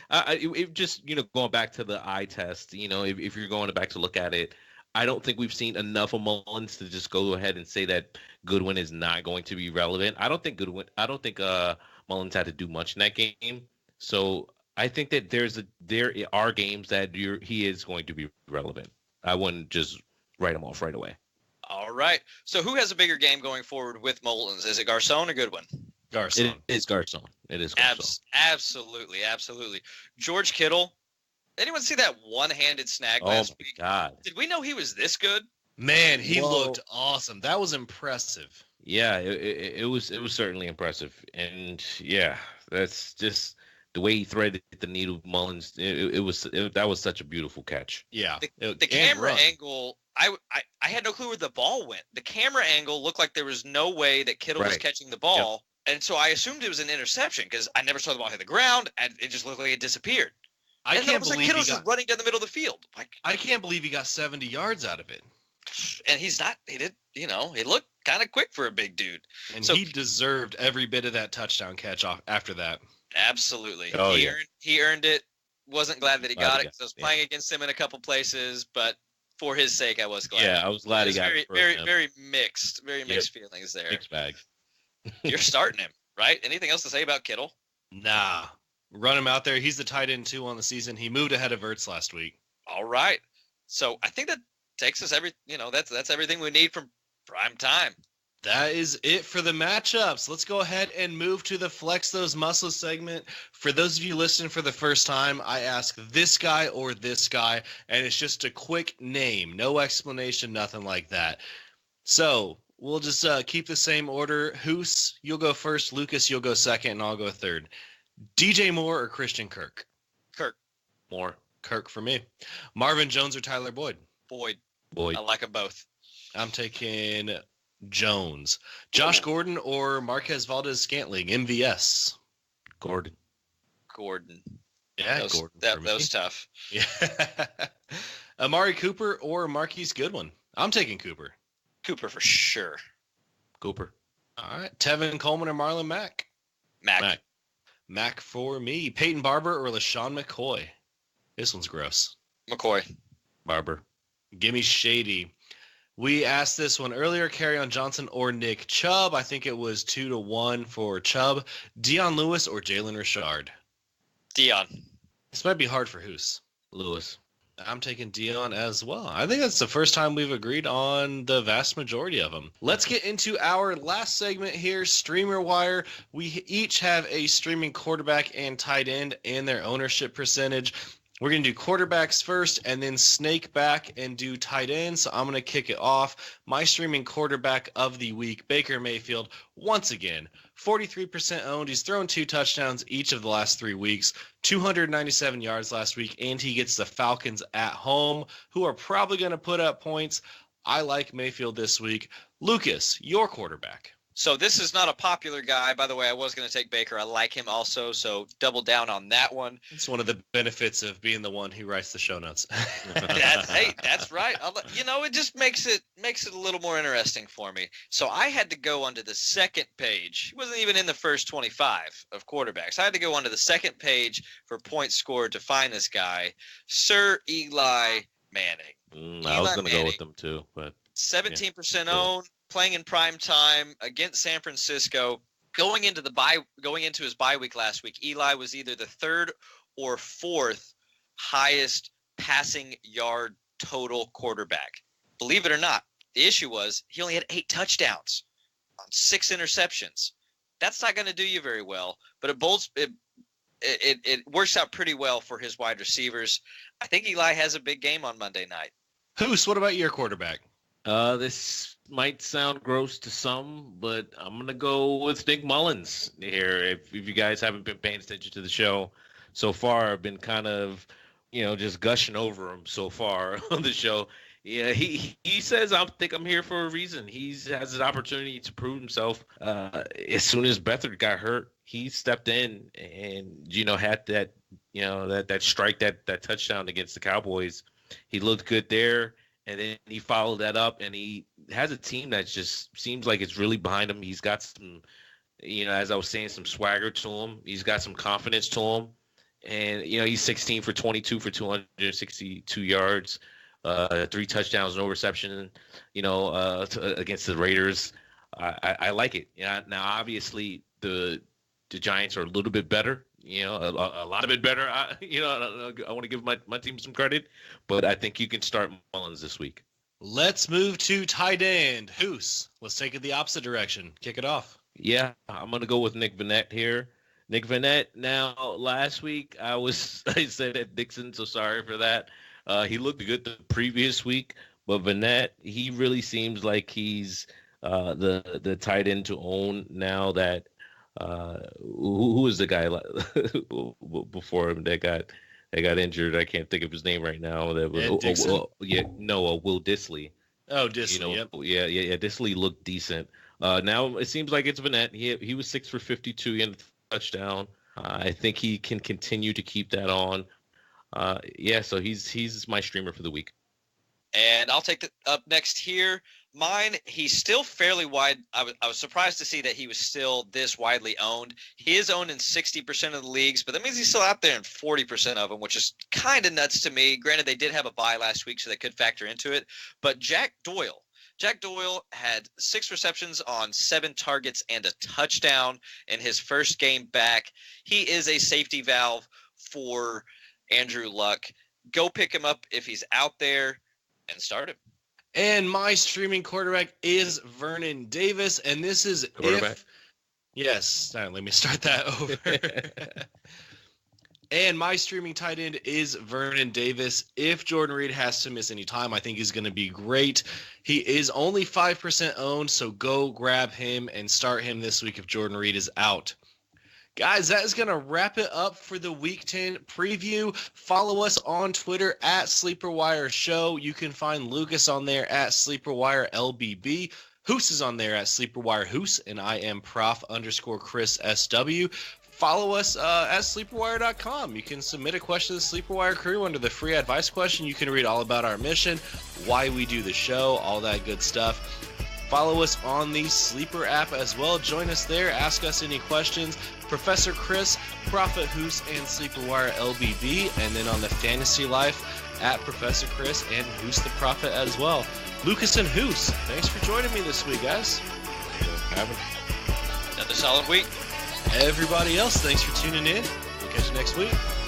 it just going back to the eye test. If you're going back to look at it, I don't think we've seen enough of Mullins to just go ahead and say that Goodwin is not going to be relevant. I don't think Mullins had to do much in that game. So I think that there are games that he is going to be relevant. I wouldn't just write him off right away. All right. So who has a bigger game going forward with Mullins? Is it Garçon or Goodwin? Garçon. It is Garçon. Absolutely. George Kittle. Anyone see that one-handed snag last week? Oh, my God. Did we know he was this good? Man, he looked awesome. That was impressive. Yeah, it was certainly impressive. And, yeah, that's just the way he threaded the needle, Mullins. That was such a beautiful catch. Yeah. The camera angle, I had no clue where the ball went. The camera angle looked like there was no way that Kittle was catching the ball. Yep. And so I assumed it was an interception because I never saw the ball hit the ground, and it just looked like it disappeared. I can't believe Kittle's just running down the middle of the field. I can't believe he got 70 yards out of it. And he's not. He did. He looked kind of quick for a big dude. And so he deserved every bit of that touchdown catch off after that. Absolutely. Oh, He earned it. Wasn't glad that he got it because I was playing against him in a couple places, but for his sake, I was glad. Yeah, I was glad he got it. Very mixed feelings there. Mixed bag. You're starting him, right? Anything else to say about Kittle? Nah. Run him out there. He's the tight end 2 on the season. He moved ahead of Ertz last week. All right. So I think that takes us that's everything we need from prime time. That is it for the matchups. Let's go ahead and move to the Flex Those Muscles segment. For those of you listening for the first time, I ask this guy or this guy, and it's just a quick name. No explanation, nothing like that. So we'll just keep the same order. Hoos, you'll go first. Lucas, you'll go second, and I'll go third. DJ Moore or Christian Kirk? Kirk. Moore. Kirk for me. Marvin Jones or Tyler Boyd? Boyd. Boyd. I like them both. I'm taking Jones. Josh Gordon or Marquez Valdez-Scantling? MVS. Gordon. Yeah, Gordon. That was tough. Yeah. Amari Cooper or Marquise Goodwin? I'm taking Cooper. Cooper for sure. Cooper. All right. Tevin Coleman or Marlon Mack? Mack for me. Peyton Barber or LaShawn McCoy? This one's gross. McCoy. Barber. Gimme Shady. We asked this one earlier, Kerryon Johnson or Nick Chubb. I think it was 2-1 for Chubb. Dion Lewis or Jalen Richard? Dion. This might be hard for Hoos. Lewis. I'm taking Dion as well. I think that's the first time we've agreed on the vast majority of them. Let's get into our last segment here, Streamer Wire. We each have a streaming quarterback and tight end and their ownership percentage. We're going to do quarterbacks first and then snake back and do tight ends. So I'm going to kick it off. My streaming quarterback of the week, Baker Mayfield, once again, 43% owned. He's thrown 2 touchdowns each of the last 3 weeks, 297 yards last week, and he gets the Falcons at home, who are probably going to put up points. I like Mayfield this week. Lucas, your quarterback. So this is not a popular guy. By the way, I was going to take Baker. I like him also, so double down on that one. It's one of the benefits of being the one who writes the show notes. That's right. It just makes it a little more interesting for me. So I had to go onto the second page. He wasn't even in the first 25 of quarterbacks. I had to go onto the second page for points scored to find this guy, Sir Eli Manning. I was going to go with them too, but 17% owned. Playing in prime time against San Francisco, going into his bye week last week, Eli was either the 3rd or 4th highest passing yard total quarterback. Believe it or not, the issue was he only had 8 touchdowns on 6 interceptions. That's not going to do you very well, but it works out pretty well for his wide receivers. I think Eli has a big game on Monday night. Hoos, what about your quarterback? This might sound gross to some, but I'm going to go with Nick Mullins here. If you guys haven't been paying attention to the show so far, I've been kind of, just gushing over him so far on the show. Yeah, he says, I think I'm here for a reason. He has his opportunity to prove himself. As soon as Beathard got hurt, he stepped in and, had that, that strike, that touchdown against the Cowboys. He looked good there. And then he followed that up, and he has a team that just seems like it's really behind him. He's got some, as I was saying, some swagger to him. He's got some confidence to him. And, he's 16 for 22 for 262 yards, 3 touchdowns, no reception, against the Raiders. I like it. Yeah. Now, obviously, the Giants are a little bit better. A lot of it better. I want to give my team some credit, but I think you can start Mullins this week. Let's move to tight end. Hoos, let's take it the opposite direction. Kick it off. Yeah, I'm going to go with Nick Vannett here. Nick Vannett. Now, last week I said at Dixon, so sorry for that. He looked good the previous week, but Vannett, he really seems like he's the tight end to own now that. Who was the guy before him that got injured? I can't think of his name right now. That was Will Dissly. Oh, Dissly. Yep. Dissly looked decent. Now it seems like it's Vannett. He was 6 for 52 and a touchdown. I think he can continue to keep that on. So he's my streamer for the week. And I'll take up next here. Mine, he's still fairly wide. I was surprised to see that he was still this widely owned. He is owned in 60% of the leagues, but that means he's still out there in 40% of them, which is kind of nuts to me. Granted, they did have a bye last week, so they could factor into it. But Jack Doyle, Jack Doyle had 6 receptions on 7 targets and a touchdown in his first game back. He is a safety valve for Andrew Luck. Go pick him up if he's out there and start him. And my streaming quarterback is Vernon Davis, and this is Quarterback? Yes, let me start that over. And my streaming tight end is Vernon Davis. If Jordan Reed has to miss any time, I think he's going to be great. He is only 5% owned, so go grab him and start him this week if Jordan Reed is out. Guys, that is going to wrap it up for the Week 10 preview. Follow us on Twitter at SleeperWire Show. You can find Lucas on there at SleeperWireLBB. Hoos is on there at SleeperWire Hoos, and I am Prof_Chris SW. Follow us at sleeperwire.com. You can submit a question to the Sleeperwire crew under the free advice question. You can read all about our mission, why we do the show, all that good stuff. Follow us on the Sleeper app as well. Join us there. Ask us any questions. Professor Chris, Prophet Hoos, and Sleeperwire LBB. And then on the Fantasy Life at Professor Chris and Hoos the Prophet as well. Lucas and Hoos, thanks for joining me this week, guys. Another solid week. Everybody else, thanks for tuning in. We'll catch you next week.